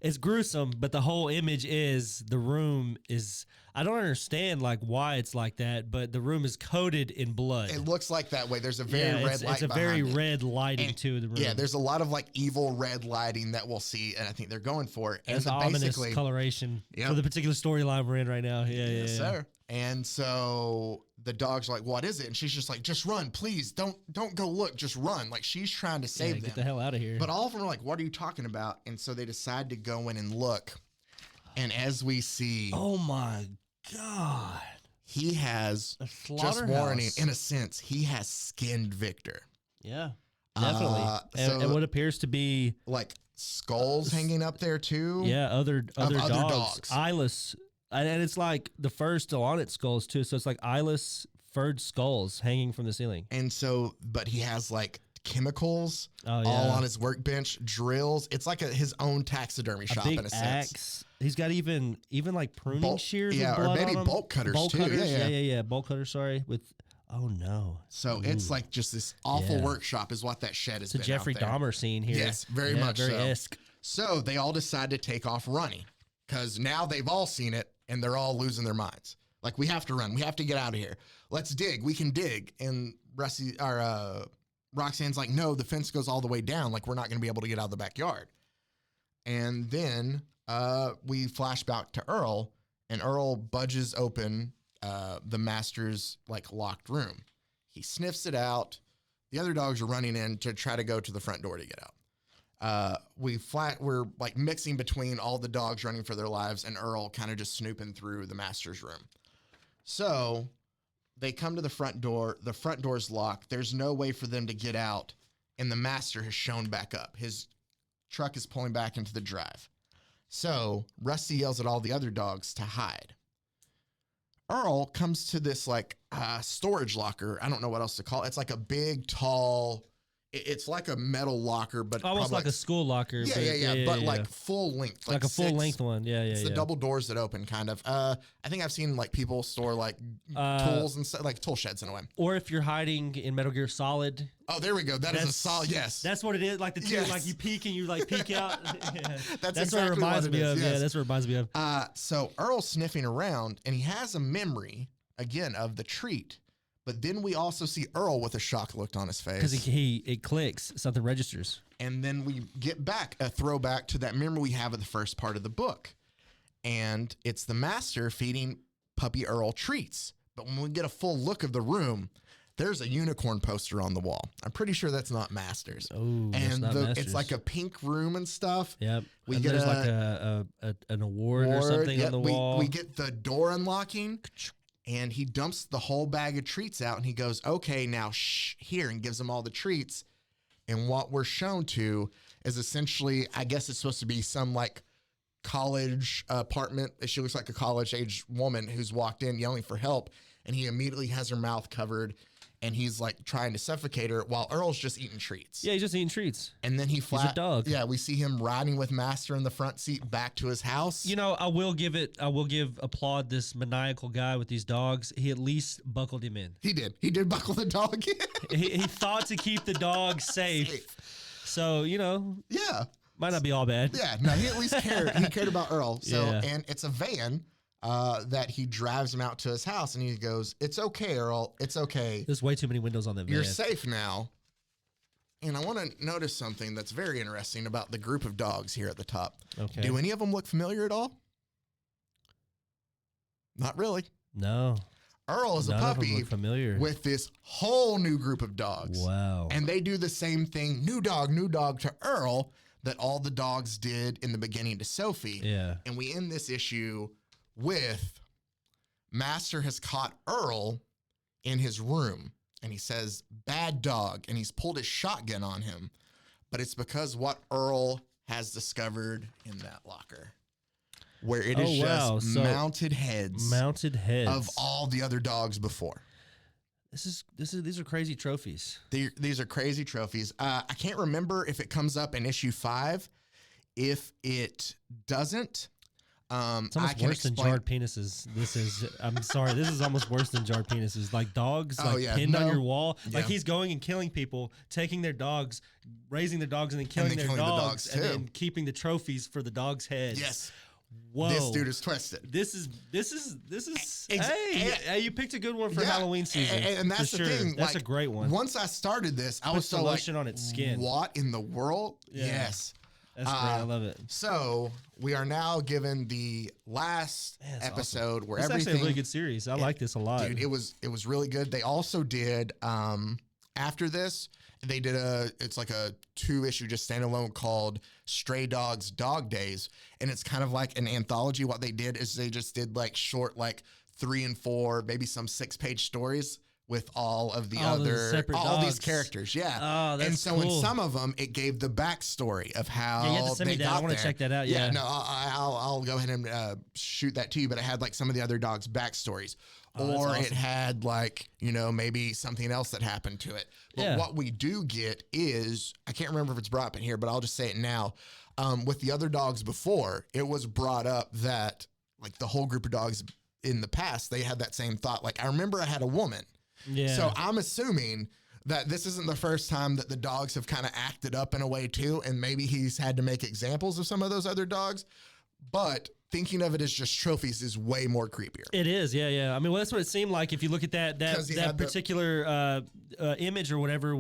it's gruesome, but the whole image is the room is, I don't understand like why it's like that, but the room is coated in blood. It looks like that way. There's a very red light. It's a very red lighting to the room. Yeah, there's a lot of like evil red lighting that we'll see, and I think they're going for it. And it's ominous coloration for the particular storyline we're in right now. Yes, sir. And so the dog's like, what is it? And she's just like, just run, please. Don't go look, just run. Like she's trying to save them. Get the hell out of here. But all of them are like, what are you talking about? And so they decide to go in and look. And as we see, oh my God, he has, just warning, in a sense, he has skinned Victor. Yeah, definitely. And what appears to be like skulls hanging up there too. Yeah, other dogs. Eyeless. And it's like the fur's still on its skulls too. So it's like eyeless furred skulls hanging from the ceiling. And so, but he has like chemicals all on his workbench, drills. It's like his own taxidermy shop in a sense. Axe. He's got even like pruning shears. Yeah, with blood or maybe on bolt cutters too. Yeah. Bolt cutters. Sorry. Oh no. So it's like just this awful workshop is what that shed has been. It's a Jeffrey Dahmer scene here. Yes, very much very so. esque. So they all decide to take off running because now they've all seen it and they're all losing their minds. Like, we have to run. We have to get out of here. Let's dig. We can dig. And Roxanne's like, no, the fence goes all the way down. Like, we're not going to be able to get out of the backyard. And then we flash back to Earl, and Earl budges open the master's like locked room. He sniffs it out. The other dogs are running in to try to go to the front door to get out. We're like mixing between all the dogs running for their lives and Earl kind of just snooping through the master's room. So they come to the front door. The front door's locked. There's no way for them to get out. And the master has shown back up. His truck is pulling back into the drive. So Rusty yells at all the other dogs to hide. Earl comes to this like storage locker. I don't know what else to call it. It's like a big, tall, it's like a metal locker, but almost like a school locker. Yeah. But like full length, like a full length one. Yeah. It's the double doors that open, kind of. I think I've seen like people store like tools and stuff, like tool sheds in a way. Or if you're hiding in Metal Gear Solid. Oh, there we go. That's a solid. Yes, that's what it is. Like the two, like you peek and you like peek out. Yeah. That's exactly what it reminds me of. Yes. Yeah, that's what it reminds me of. So Earl's sniffing around, and he has a memory again of the treat. But then we also see Earl with a shocked look on his face. Because it clicks, something registers. And then we get back a throwback to that memory we have of the first part of the book. And it's the master feeding puppy Earl treats. But when we get a full look of the room, there's a unicorn poster on the wall. I'm pretty sure that's not Master's. Oh, and not Master's. It's like a pink room and stuff. Yep. We and get there's like an award or something on the wall. We get the door unlocking. And he dumps the whole bag of treats out and he goes, okay, now here, and gives them all the treats. And what we're shown to is essentially, I guess it's supposed to be some like college apartment. She looks like a college age woman who's walked in yelling for help. And he immediately has her mouth covered and he's like trying to suffocate her while Earl's just eating treats. Yeah, he's just eating treats. And then he's a dog. Yeah, we see him riding with Master in the front seat back to his house. You know, I will applaud this maniacal guy with these dogs. He at least buckled him in. He did buckle the dog in. he thought to keep the dog safe. So, you know. Yeah. Might not be all bad. Yeah, no, he at least cared. He cared about Earl. So, and it's a van that he drives him out to his house, and he goes, "It's okay, Earl. It's okay. There's way too many windows on that van. You're safe now." And I want to notice something that's very interesting about the group of dogs here at the top. Okay. Do any of them look familiar at all? Not really. No. Earl is a puppy with this whole new group of dogs. Wow. And they do the same thing, new dog to Earl, that all the dogs did in the beginning to Sophie. Yeah. And we end this issue with Master has caught Earl in his room, and he says, "Bad dog," and he's pulled his shotgun on him. But it's because what Earl has discovered in that locker, where it is just mounted heads of all the other dogs before. These are crazy trophies. These are crazy trophies. I can't remember if it comes up in issue 5. If it doesn't, it's almost worse than jarred penises. I'm sorry, this is almost worse than jarred penises. Like dogs, pinned on your wall. Yeah. Like he's going and killing people, taking their dogs, raising their dogs, and then killing their dogs, and then keeping the trophies for the dogs' heads. Yes. Whoa. This dude is twisted. This is. Hey, you picked a good one for Halloween season. And that's the thing. That's a great one. Once I started this, I was so lotion on its skin. What in the world? Yeah. Yes. That's great. I love it. So we are now given the last episode where everything. It's actually a really good series. I like this a lot, dude. It was really good. They also did after this. They did it's like a 2-issue just standalone called Stray Dogs Dog Days. And it's kind of like an anthology. What they did is they just did like short, like 3 and 4, maybe some 6-page stories with all of these characters. Yeah. Oh, that's and so cool. In some of them, it gave the backstory of how you have to send me that. I want to check that out. Yeah. No, I'll go ahead and shoot that to you. But it had like some of the other dogs' backstories. Or awesome. It had like, maybe something else that happened to it. But what we do get is, I can't remember if it's brought up in here, but I'll just say it now. With the other dogs before, it was brought up that like the whole group of dogs in the past, they had that same thought. Like, I remember I had a woman. Yeah. So I'm assuming that this isn't the first time that the dogs have kind of acted up in a way too. And maybe he's had to make examples of some of those other dogs. But thinking of it as just trophies is way more creepier. It is, yeah. I mean, that's what it seemed like. If you look at that particular image or whatever,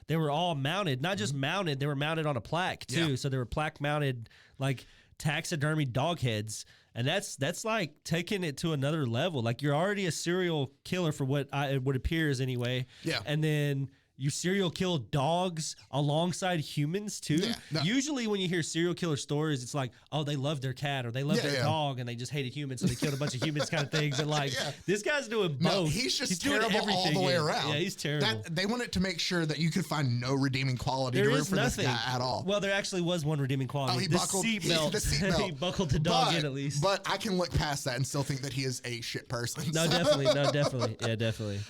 they were all mounted. Not just mounted, they were mounted on a plaque too. Yeah. So they were plaque mounted, like taxidermy dog heads. And that's like taking it to another level. Like you're already a serial killer for what appears anyway. Yeah. And then you serial kill dogs alongside humans too. Yeah, no. Usually when you hear serial killer stories, it's like, oh, they love their cat or they love their dog and they just hated humans, so they killed a bunch of humans kind of things. And like this guy's doing both. No, he's terrible doing everything all the way around. Yeah, he's terrible. They wanted to make sure that you could find no redeeming quality to root for this guy at all. Well, there actually was one redeeming quality. Oh, he buckled the seatbelt. He buckled the dog in at least. But I can look past that and still think that he is a shit person. No, definitely. Yeah, definitely.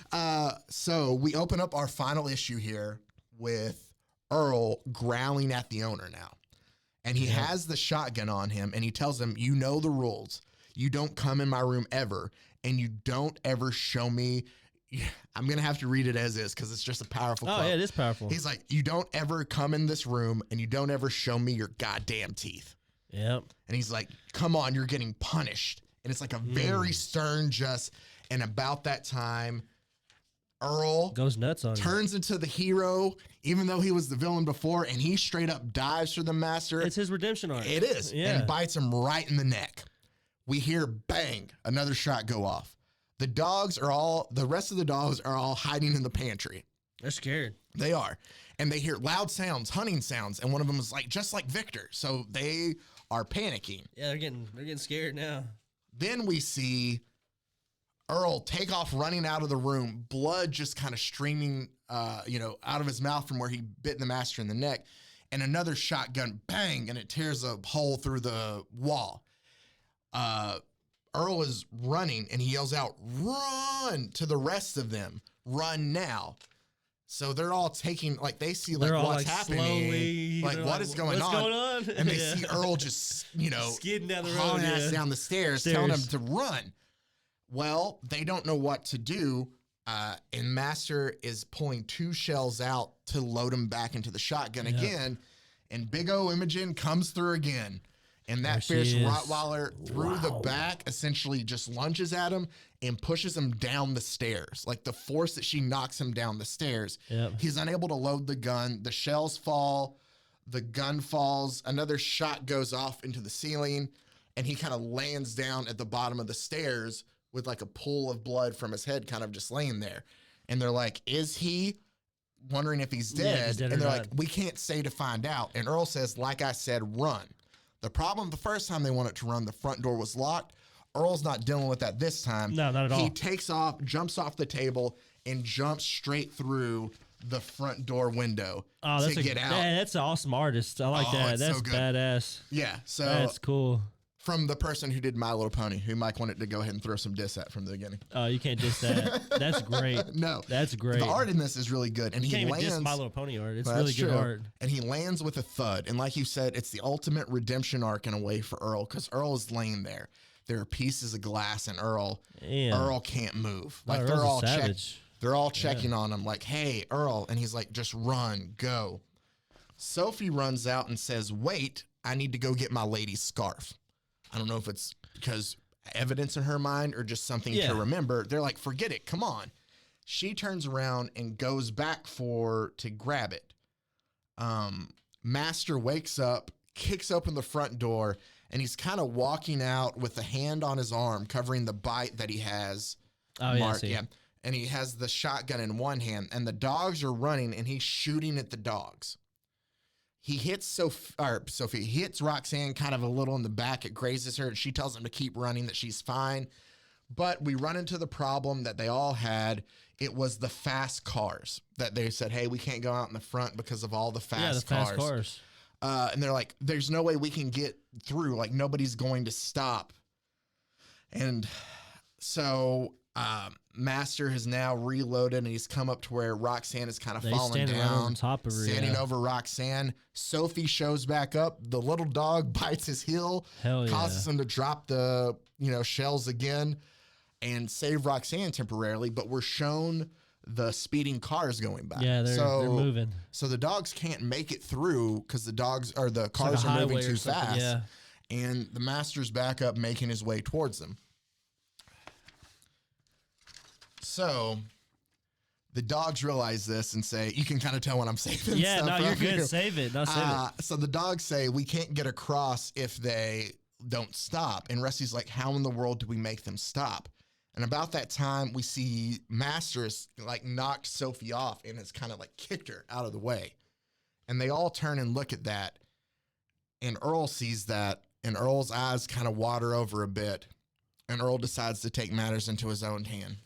So we open up our final issue here with Earl growling at the owner now. And he has the shotgun on him and he tells him, you know the rules. You don't come in my room ever and you don't ever show me. I'm going to have to read it as is because it's just a powerful quote. Oh, yeah, it is powerful. He's like, you don't ever come in this room and you don't ever show me your goddamn teeth. Yep. And he's like, come on, you're getting punished. And it's like a very stern and about that time, Earl goes nuts on turns into the hero, even though he was the villain before, and he straight up dives for the master. It's his redemption arc. It is. Yeah. And bites him right in the neck. We hear bang, another shot go off. The rest of the dogs are all hiding in the pantry. They're scared. They are. And they hear loud sounds, hunting sounds, and one of them is like just like Victor. So they are panicking. Yeah, they're getting scared now. Then we see Earl take off running out of the room, blood just kind of streaming, out of his mouth from where he bit the master in the neck, and another shotgun, bang, and it tears a hole through the wall. Earl is running, and he yells out, run, to the rest of them. Run now. So they're all taking, like, they see, like, what's happening. Slowly, like, what is going on? And they see Earl just, skidding down the road. Hauling ass down the stairs, telling him to run. Well, they don't know what to do, and Master is pulling 2 shells out to load them back into the shotgun again, and Big O Imogen comes through again, and that fierce Rottweiler through the back essentially just lunges at him and pushes him down the stairs. Like the force that she knocks him down the stairs, he's unable to load the gun. The shells fall, the gun falls, another shot goes off into the ceiling, and he kind of lands down at the bottom of the stairs with like a pool of blood from his head kind of just laying there. And they're like, is he? Wondering if he's dead. And they're like, we can't say to find out. And Earl says, like I said, run. The problem the first time they wanted to run, the front door was locked. Earl's not dealing with that this time. No, not at all. He takes off, jumps off the table, and jumps straight through the front door window to get out. Yeah, that's an awesome artist. I like that. That's so good. Badass. Yeah, so that's cool. From the person who did My Little Pony, who Mike wanted to go ahead and throw some diss at from the beginning. Oh, you can't diss that. That's great. No, that's great. The art in this is really good, and you he can't lands. Even diss My Little Pony art. It's really good art. And he lands with a thud, and like you said, it's the ultimate redemption arc in a way for Earl, because Earl is laying there. There are pieces of glass, and Earl can't move. Like they're all checking on him, like, "Hey, Earl," and he's like, "Just run, go." Sophie runs out and says, "Wait, I need to go get my lady's scarf." I don't know if it's because evidence in her mind or just something to remember. They're like, "Forget it, come on." She turns around and goes back to grab it. Master wakes up, kicks open the front door, and he's kind of walking out with a hand on his arm, covering the bite that he has. Yeah. And he has the shotgun in one hand, and the dogs are running, and he's shooting at the dogs. He hits Sophie. He hits Roxanne kind of a little in the back. It grazes her, and she tells him to keep running, that she's fine. But we run into the problem that they all had. It was the fast cars that they said, "Hey, we can't go out in the front because of all the fast cars. And they're like, "There's no way we can get through. Like, nobody's going to stop." And so Master has now reloaded, and he's come up to where Roxanne is kind of falling down, right over top of her, standing over Roxanne. Sophie shows back up. The little dog bites his heel, causes him to drop the shells again and save Roxanne temporarily. But we're shown the speeding cars going by. Yeah, they're moving. So the dogs can't make it through because the cars are moving too fast. Yeah. And the Master's back up, making his way towards them. So the dogs realize this and say, "You can kind of tell when I'm saving Yeah, stuff no, you're up good. here." Save it. No, save it. So the dogs say, "We can't get across if they don't stop." And Rusty's like, "How in the world do we make them stop?" And about that time, we see Master has like knocked Sophie off and has kind of like kicked her out of the way. And they all turn and look at that. And Earl sees that, and Earl's eyes kind of water over a bit. And Earl decides to take matters into his own hand.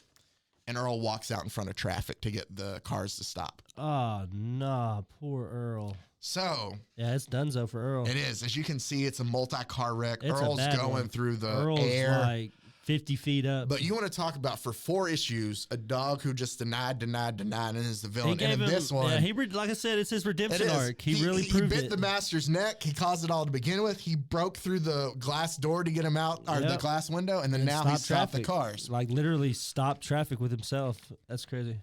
And Earl walks out in front of traffic to get the cars to stop. Oh, nah, poor Earl. So yeah, it's donezo for Earl. It is. As you can see, it's a multi-car wreck. It's Earl's going through the Earl's air. Like 50 feet up. But you want to talk about, for 4 issues, a dog who just denied, and is the villain. And in this one, like I said, it's his redemption arc. He really proved it. He bit the Master's neck. He caused it all to begin with. He broke through the glass door to get him out, or the glass window, and then now he stopped the cars. Like literally stopped traffic with himself. That's crazy.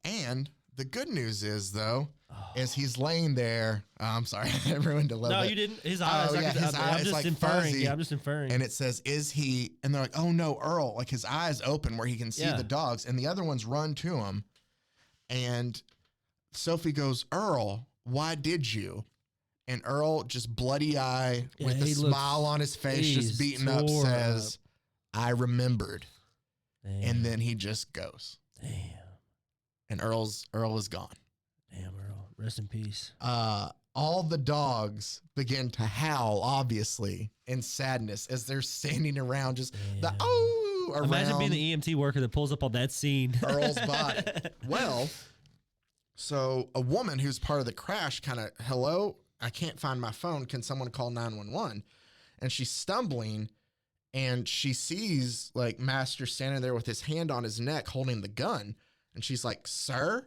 And the good news is, though, is he's laying there. I'm sorry, I ruined a little bit. No, you didn't. His eyes. His eyes I'm just like inferring. fuzzy. Yeah, I'm just inferring. And it says, "Is he?" And they're like, "Oh no, Earl!" Like his eyes open where he can see the dogs, and the other ones run to him. And Sophie goes, "Earl, why did you?" And Earl, just bloody eye with a smile on his face, just beaten up, says, "I remembered." Damn. And then he just goes. Damn. And Earl is gone. Damn, Earl. Rest in peace. All the dogs begin to howl, obviously, in sadness as they're standing around, just around. Imagine being the EMT worker that pulls up on that scene. Earl's body. Well, so a woman who's part of the crash kind of, "Hello, I can't find my phone. Can someone call 911? And she's stumbling, and she sees like Master standing there with his hand on his neck holding the gun. And she's like, "Sir?"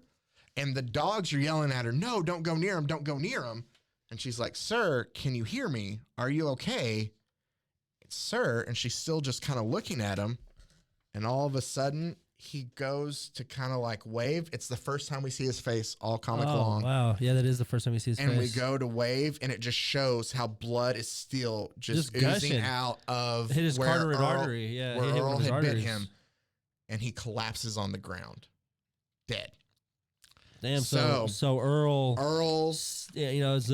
And the dogs are yelling at her, "No, don't go near him. Don't go near him." And she's like, "Sir, can you hear me? Are you okay?" "Sir." And she's still just kind of looking at him. And all of a sudden, he goes to kind of like wave. It's the first time we see his face all comic long. Wow. Yeah, that is the first time we see his face. And we go to wave, and it just shows how blood is still just oozing out of hit his carotid artery. Yeah, where Earl had bit him. And he collapses on the ground, dead. Damn. So Earl's, is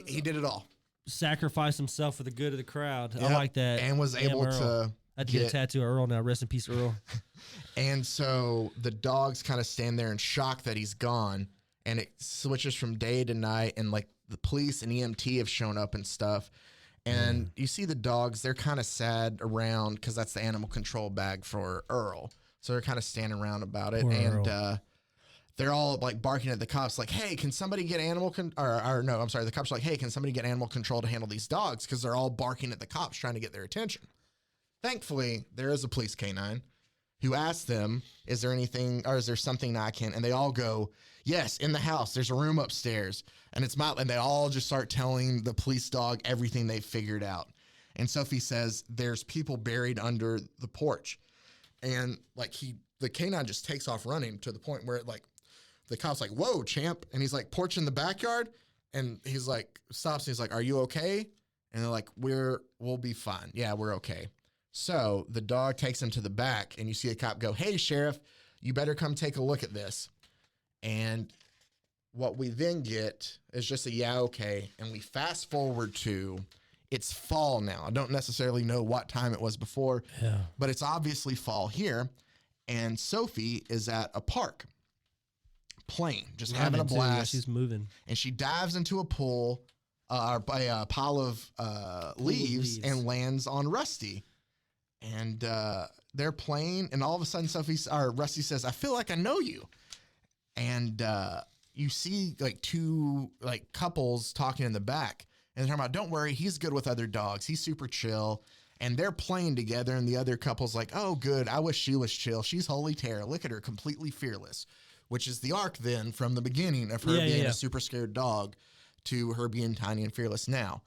he did it all. Sacrificed himself for the good of the crowd. Yep. I like that. And was able to. I had to get a tattoo of Earl now. Rest in peace, Earl. And so the dogs kind of stand there in shock that he's gone, and it switches from day to night, and like the police and EMT have shown up and stuff. And you see the dogs, they're kind of sad around because that's the animal control bag for Earl. So they're kind of standing around about it. And they're all like barking at the cops like, hey, can somebody get the cops are like, hey, can somebody get animal control to handle these dogs? Because they're all barking at the cops trying to get their attention. Thankfully, there is a police canine who asks them, is there anything or is there something I can? And they all go, yes, in the house, there's a room upstairs. And and they all just start telling the police dog everything they've figured out. And Sophie says, there's people buried under the porch. And like the canine just takes off running to the point where like the cop's like, whoa, champ. And he's like, porch in the backyard. And he's like, stops. And he's like, are you okay? And they're like, we'll be fine. Yeah, we're okay. So the dog takes him to the back and you see a cop go, hey, sheriff, you better come take a look at this. And what we then get is just a yeah, okay. And we fast forward to it's fall now. I don't necessarily know what time it was before, but it's obviously fall here. And Sophie is at a park playing, just having a blast. Yeah, she's moving. And she dives into a pool, by a pile of leaves and lands on Rusty. And they're playing, and all of a sudden Rusty says, I feel like I know you. And you see like two like couples talking in the back, and they're talking about, don't worry, he's good with other dogs. He's super chill. And they're playing together, and the other couple's like, oh, good. I wish she was chill. She's holy terror. Look at her, completely fearless, which is the arc then from the beginning of her being a super scared dog to her being tiny and fearless now.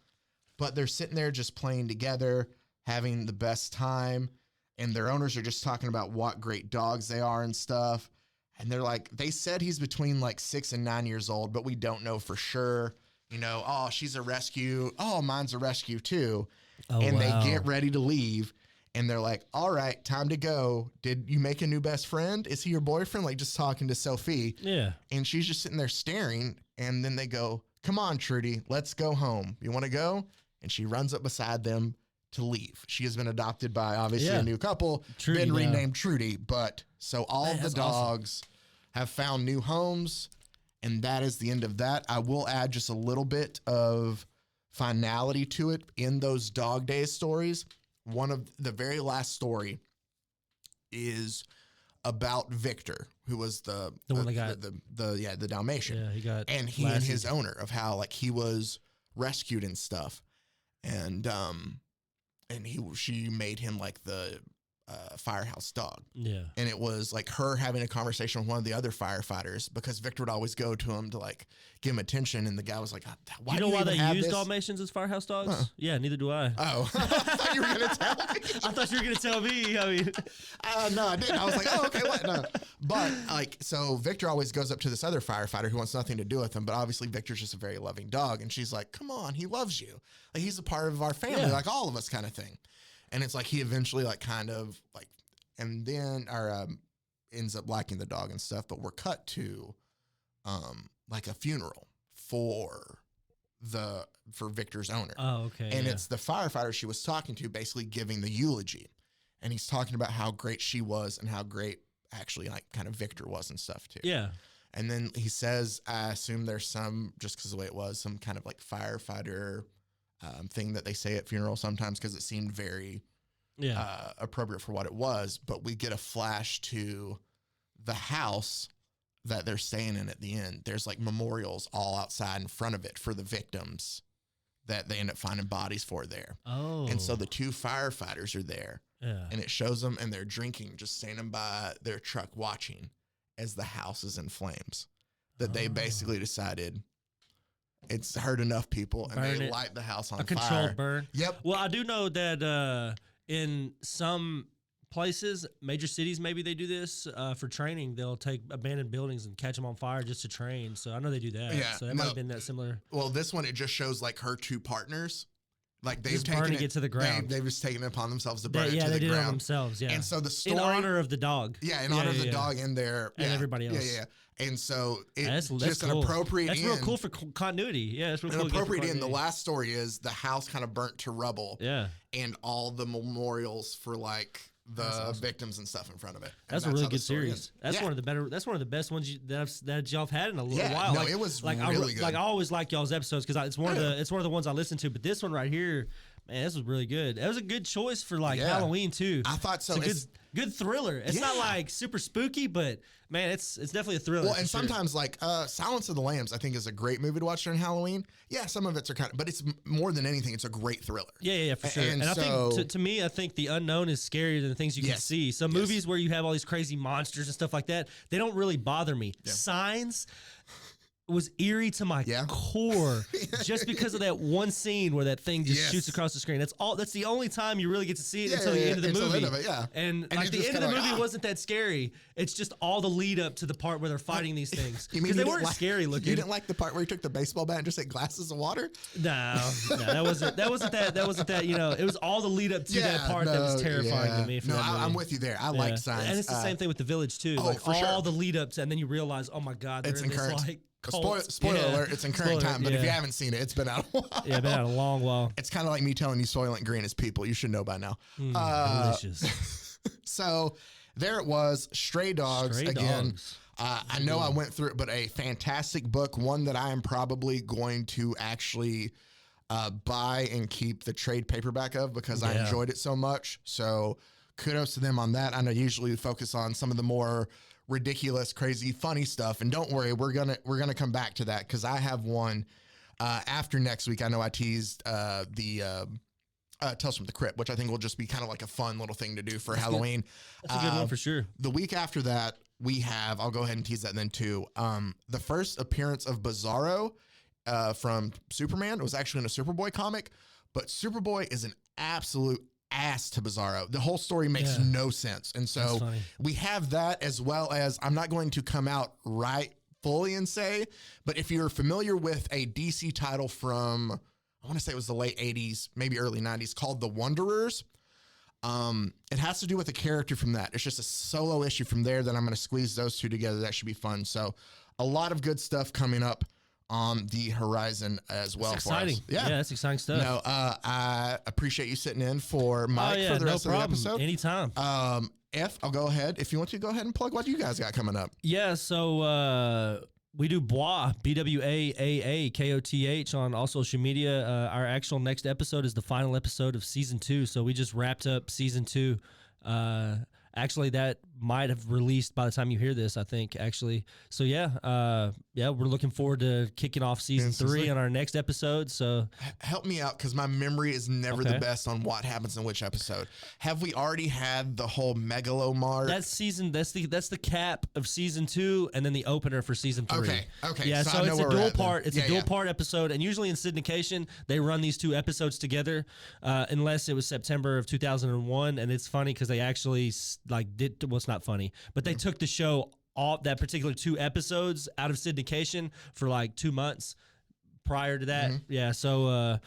But they're sitting there just playing together, having the best time, and their owners are just talking about what great dogs they are and stuff. And they're like, they said he's between like 6 and 9 years old, but we don't know for sure. You know, oh, she's a rescue. Oh, mine's a rescue too. Oh, and they get ready to leave. And they're like, all right, time to go. Did you make a new best friend? Is he your boyfriend? Like just talking to Sophie. Yeah. And she's just sitting there staring. And then they go, come on, Trudy, let's go home. You want to go? And she runs up beside them to leave. She has been adopted by obviously a new couple, Trudy, been renamed Trudy. But so all of the dogs have found new homes. And that is the end of that. I will add just a little bit of finality to it in those Dog Days stories. One of the very last story is about Victor, who was the one that got the Dalmatian. Yeah, he got and he and his owner of how like he was rescued and stuff, and she made him like the firehouse dog. Yeah. And it was like her having a conversation with one of the other firefighters because Victor would always go to him to like give him attention. And the guy was like, why do you know why they use Dalmatians as firehouse dogs? Yeah, neither do I. Oh, I thought you were going to tell me. I thought you were going to tell me. I mean, no, I didn't. I was like, oh, okay, what? No. But like, so Victor always goes up to this other firefighter who wants nothing to do with him. But obviously Victor's just a very loving dog. And she's like, come on, he loves you. Like he's a part of our family, like all of us kind of thing. And it's like, he eventually like kind of like, and then ends up liking the dog and stuff, but we're cut to like a funeral for Victor's owner. Oh, okay. And it's the firefighter she was talking to basically giving the eulogy. And he's talking about how great she was and how great actually like kind of Victor was and stuff too. Yeah. And then he says, I assume there's some, just because of the way it was, some kind of like firefighter thing that they say at funerals sometimes because it seemed very appropriate for what it was. But we get a flash to the house that they're staying in at the end. There's like memorials all outside in front of it for the victims that they end up finding bodies for there. Oh. And so the two firefighters are there. Yeah. And it shows them and they're drinking, just standing by their truck watching as the house is in flames. That they basically decided it's hurt enough people and they light the house on fire. A controlled burn. Yep. Well, I do know that in some places, major cities, maybe they do this for training. They'll take abandoned buildings and catch them on fire just to train. So I know they do that. Yeah. So that might have been that similar. Well, this one, it just shows like her two partners. Like they've just taken burning it to the ground. They've just taken it upon themselves to burn it to the ground. Yeah, they did it on themselves. Yeah. And so the story, in honor of the dog. Yeah, in honor of the dog and their and everybody else. Yeah. And so it's that's just cool. an appropriate That's end. real cool for continuity. Yeah, that's real cool. An appropriate end. The last story is the house kind of burnt to rubble. Yeah. And all the memorials for like the victims and stuff in front of it. That's a really good series. That's one of the better. That's one of the best ones that y'all have had in a little while. No, it was like really good. Like I always like y'all's episodes because it's one of the ones I listen to. But this one right here, man, this was really good. That was a good choice for like Halloween too. I thought so. It's a good thriller. It's not like super spooky, but man, it's definitely a thriller. Well, and sometimes like Silence of the Lambs, I think is a great movie to watch during Halloween. Yeah, some of it's are kind of, but it's more than anything, it's a great thriller. Yeah, for sure. And I think to me, I think the unknown is scarier than the things you can see. Some movies where you have all these crazy monsters and stuff like that, they don't really bother me. Yeah. Signs was eerie to my core just because of that one scene where that thing just shoots across the screen. That's the only time you really get to see it until the end of the movie. And like the end of the movie wasn't that scary. It's just all the lead up to the part where they're fighting these things. Because they weren't scary looking. You didn't like the part where he took the baseball bat and just ate glasses of water? No, that wasn't that, you know, it was all the lead up to that part that was terrifying to me. I'm with you there. I like Signs. And it's the same thing with The Village too. Like all the lead up to, and then you realize, oh my God, they're in this like Spoiler alert, it's in current time, but if you haven't seen it, it's been out a while. Yeah, been out a long while. It's kind of like me telling you Soylent Green is people. You should know by now. Delicious. So there it was, Stray Dogs. I know I went through it, but a fantastic book, one that I am probably going to actually buy and keep the trade paperback of because I enjoyed it so much. So kudos to them on that. I know usually we focus on some of the more ridiculous, crazy, funny stuff, and don't worry, we're gonna come back to that because I have one after next week. I know I teased the Tales from the Crypt, which I think will just be kind of like a fun little thing to do for Halloween. That's a good one for sure. The week after that, we have, I'll go ahead and tease that then too, the first appearance of Bizarro from Superman. It was actually in a Superboy comic, but Superboy is an absolute ass to Bizarro. The whole story makes no sense. And so we have that, as well as, I'm not going to come out right fully and say, but if you're familiar with a DC title from, I want to say it was the late 80s, maybe early 90s, called The Wanderers. It has to do with a character from that. It's just a solo issue from there that I'm going to squeeze those two together. That should be fun. So a lot of good stuff coming up on the horizon as well. That's exciting. For us. Yeah, that's exciting stuff. No, I appreciate you sitting in for Mike for the rest of the episode. Anytime. I'll go ahead. If you want to, go ahead and plug what you guys got coming up. Yeah, so we do BWAA, BWAAAKOTH on all social media. Our actual next episode is the final episode of season 2. So we just wrapped up season 2. Actually, that might have released by the time you hear this, I think, actually. So, we're looking forward to kicking off season 3 on our next episode. So help me out, because my memory is never the best on what happens in which episode. Have we already had the whole Megalomart? That's the cap of season 2, and then the opener for season 3. Okay. Yeah, so it's a dual part. It's a dual part episode, and usually in syndication they run these 2 episodes together, unless it was September of 2001. And it's funny because they actually it's not funny, but they took the show off, that particular 2 episodes, out of syndication for like 2 months prior to that. Yeah, so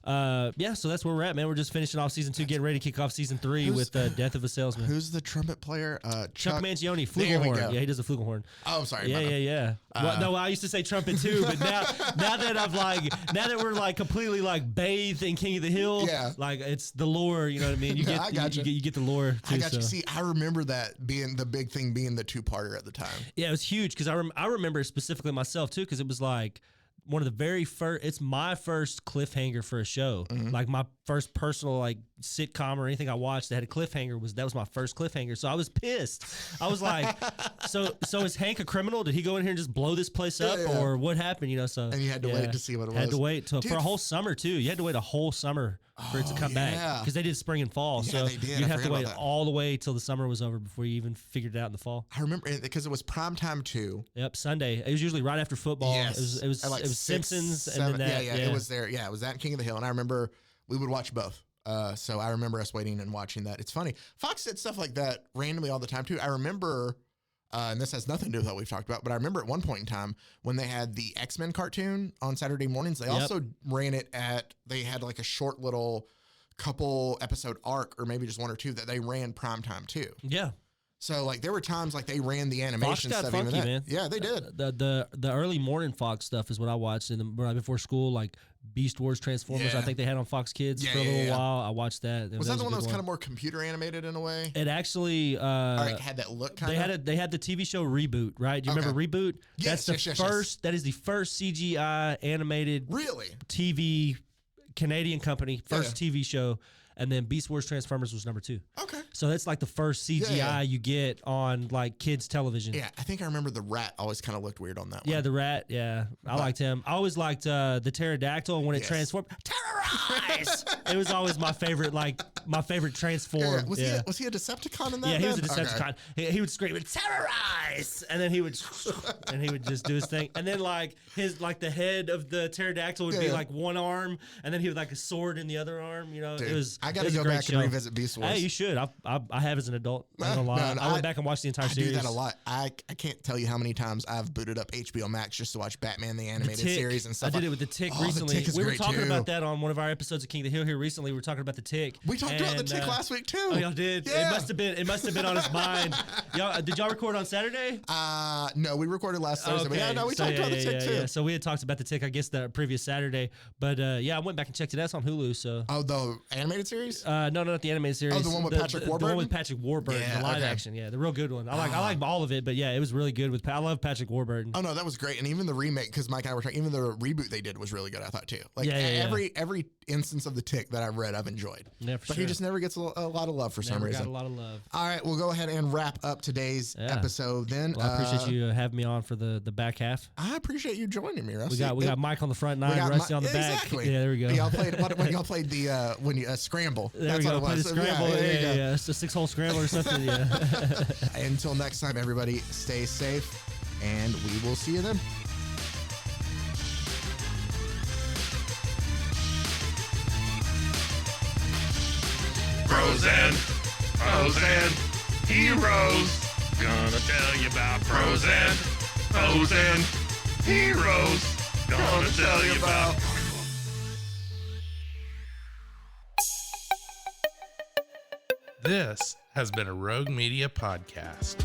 so that's where we're at, man. We're just finishing off season 2, getting ready to kick off season 3 with Death of a Salesman. Who's the trumpet player? Chuck Mangione, flugelhorn. Yeah, he does a flugelhorn. Oh, I'm sorry. Yeah. Well, no, I used to say trumpet too, but now that we're like completely like bathed in King of the Hill, like it's the lore. You know what I mean? You get, you get the lore. Too, I got you. See, I remember that being the big thing, being the 2-parter at the time. Yeah, it was huge because I remember specifically myself too, because it was like one of the very first, it's my first cliffhanger for a show. Like my first personal like sitcom or anything I watched that had a cliffhanger that was my first cliffhanger. So I was pissed. I was like, so is Hank a criminal? Did he go in here and just blow this place up or what happened? You know, so. And you had to wait to see what it was. Had to wait for a whole summer too. You had to wait a whole summer for it to come back because they did spring and fall. Yeah, so they did. You'd have to wait all the way till the summer was over before you even figured it out in the fall. I remember because it was primetime too. Yep, Sunday. It was usually right after football. Yes. It was like Simpsons 7, and then that. Yeah, it was there. Yeah, it was that King of the Hill, and I remember we would watch both. So I remember us waiting and watching that. It's funny. Fox did stuff like that randomly all the time too. I remember, and this has nothing to do with what we've talked about, but I remember at one point in time when they had the X-Men cartoon on Saturday mornings, they also ran it they had like a short little couple episode arc, or maybe just 1 or 2 that they ran primetime too. Yeah. So like there were times like they ran the animation Fox got stuff. funky, even that. man. Yeah, they did. The early morning Fox stuff is what I watched right before school, like Beast Wars Transformers. Yeah. I think they had on Fox Kids for a little while. I watched that. Was that the one that was kind of more computer animated in a way? It actually had that look kind of. They had the TV show Reboot, right? Do you remember Reboot? Yes, That's the first. That is the first CGI animated TV Canadian company, first TV show. And then Beast Wars Transformers was number 2. Okay. So that's like the first CGI you get on like kids television. Yeah, I think I remember the rat always kind of looked weird on that one. Yeah, the rat. Yeah, I liked him. I always liked the pterodactyl when it transformed. Terrorize! It was always my favorite, my favorite transform. Was he a Decepticon in that? Yeah, he was a Decepticon. Okay. He would scream, "Terrorize!" and then he would just do his thing. And then the head of the pterodactyl would be like one arm, and then he would like a sword in the other arm. You know, dude, it was. I got to go back and revisit Beast Wars. Hey, you should. I have as an adult. Not gonna lie. I went back and watched the entire series. I do that a lot. I can't tell you how many times I've booted up HBO Max just to watch Batman the Animated Series and stuff. I did it with the Tick recently. The Tick is we were great talking too. about that on one of our episodes of King of the Hill here recently. We were talking about the Tick. We talked about the Tick last week too. Oh, y'all did? Yeah. It must have been on his mind. Did y'all record on Saturday? No, we recorded last Thursday. Okay. But we talked about the Tick too. Yeah. So we had talked about the Tick, I guess, the previous Saturday. But I went back and checked it. That's on Hulu. So. Oh, the animated series? No, not the animated series. Oh, the one with Patrick Warburton? The one with Patrick Warburton, the live action. Yeah, the real good one. I like all of it, but yeah, it was really good. I love Patrick Warburton. Oh no, that was great. And even the remake, because Mike and I were talking, even the reboot they did was really good. I thought too. Like every instance of the Tick that I've read, I've enjoyed. Yeah, for but sure. he just never gets a lot of love for some reason. Got a lot of love. All right, we'll go ahead and wrap up today's episode. Then I appreciate you having me on for the back half. I appreciate you joining me, Rusty. We got Mike on the front 9, Rusty on the back. Exactly. Yeah, there we go. Y'all played the scramble. There we go. Play the scramble. Yeah. It's a 6-hole scramble or something. Yeah. Until next time, everybody, stay safe, and we will see you then. Frozen heroes. Gonna tell you about frozen heroes. Gonna tell you about. This has been a Rogue Media podcast.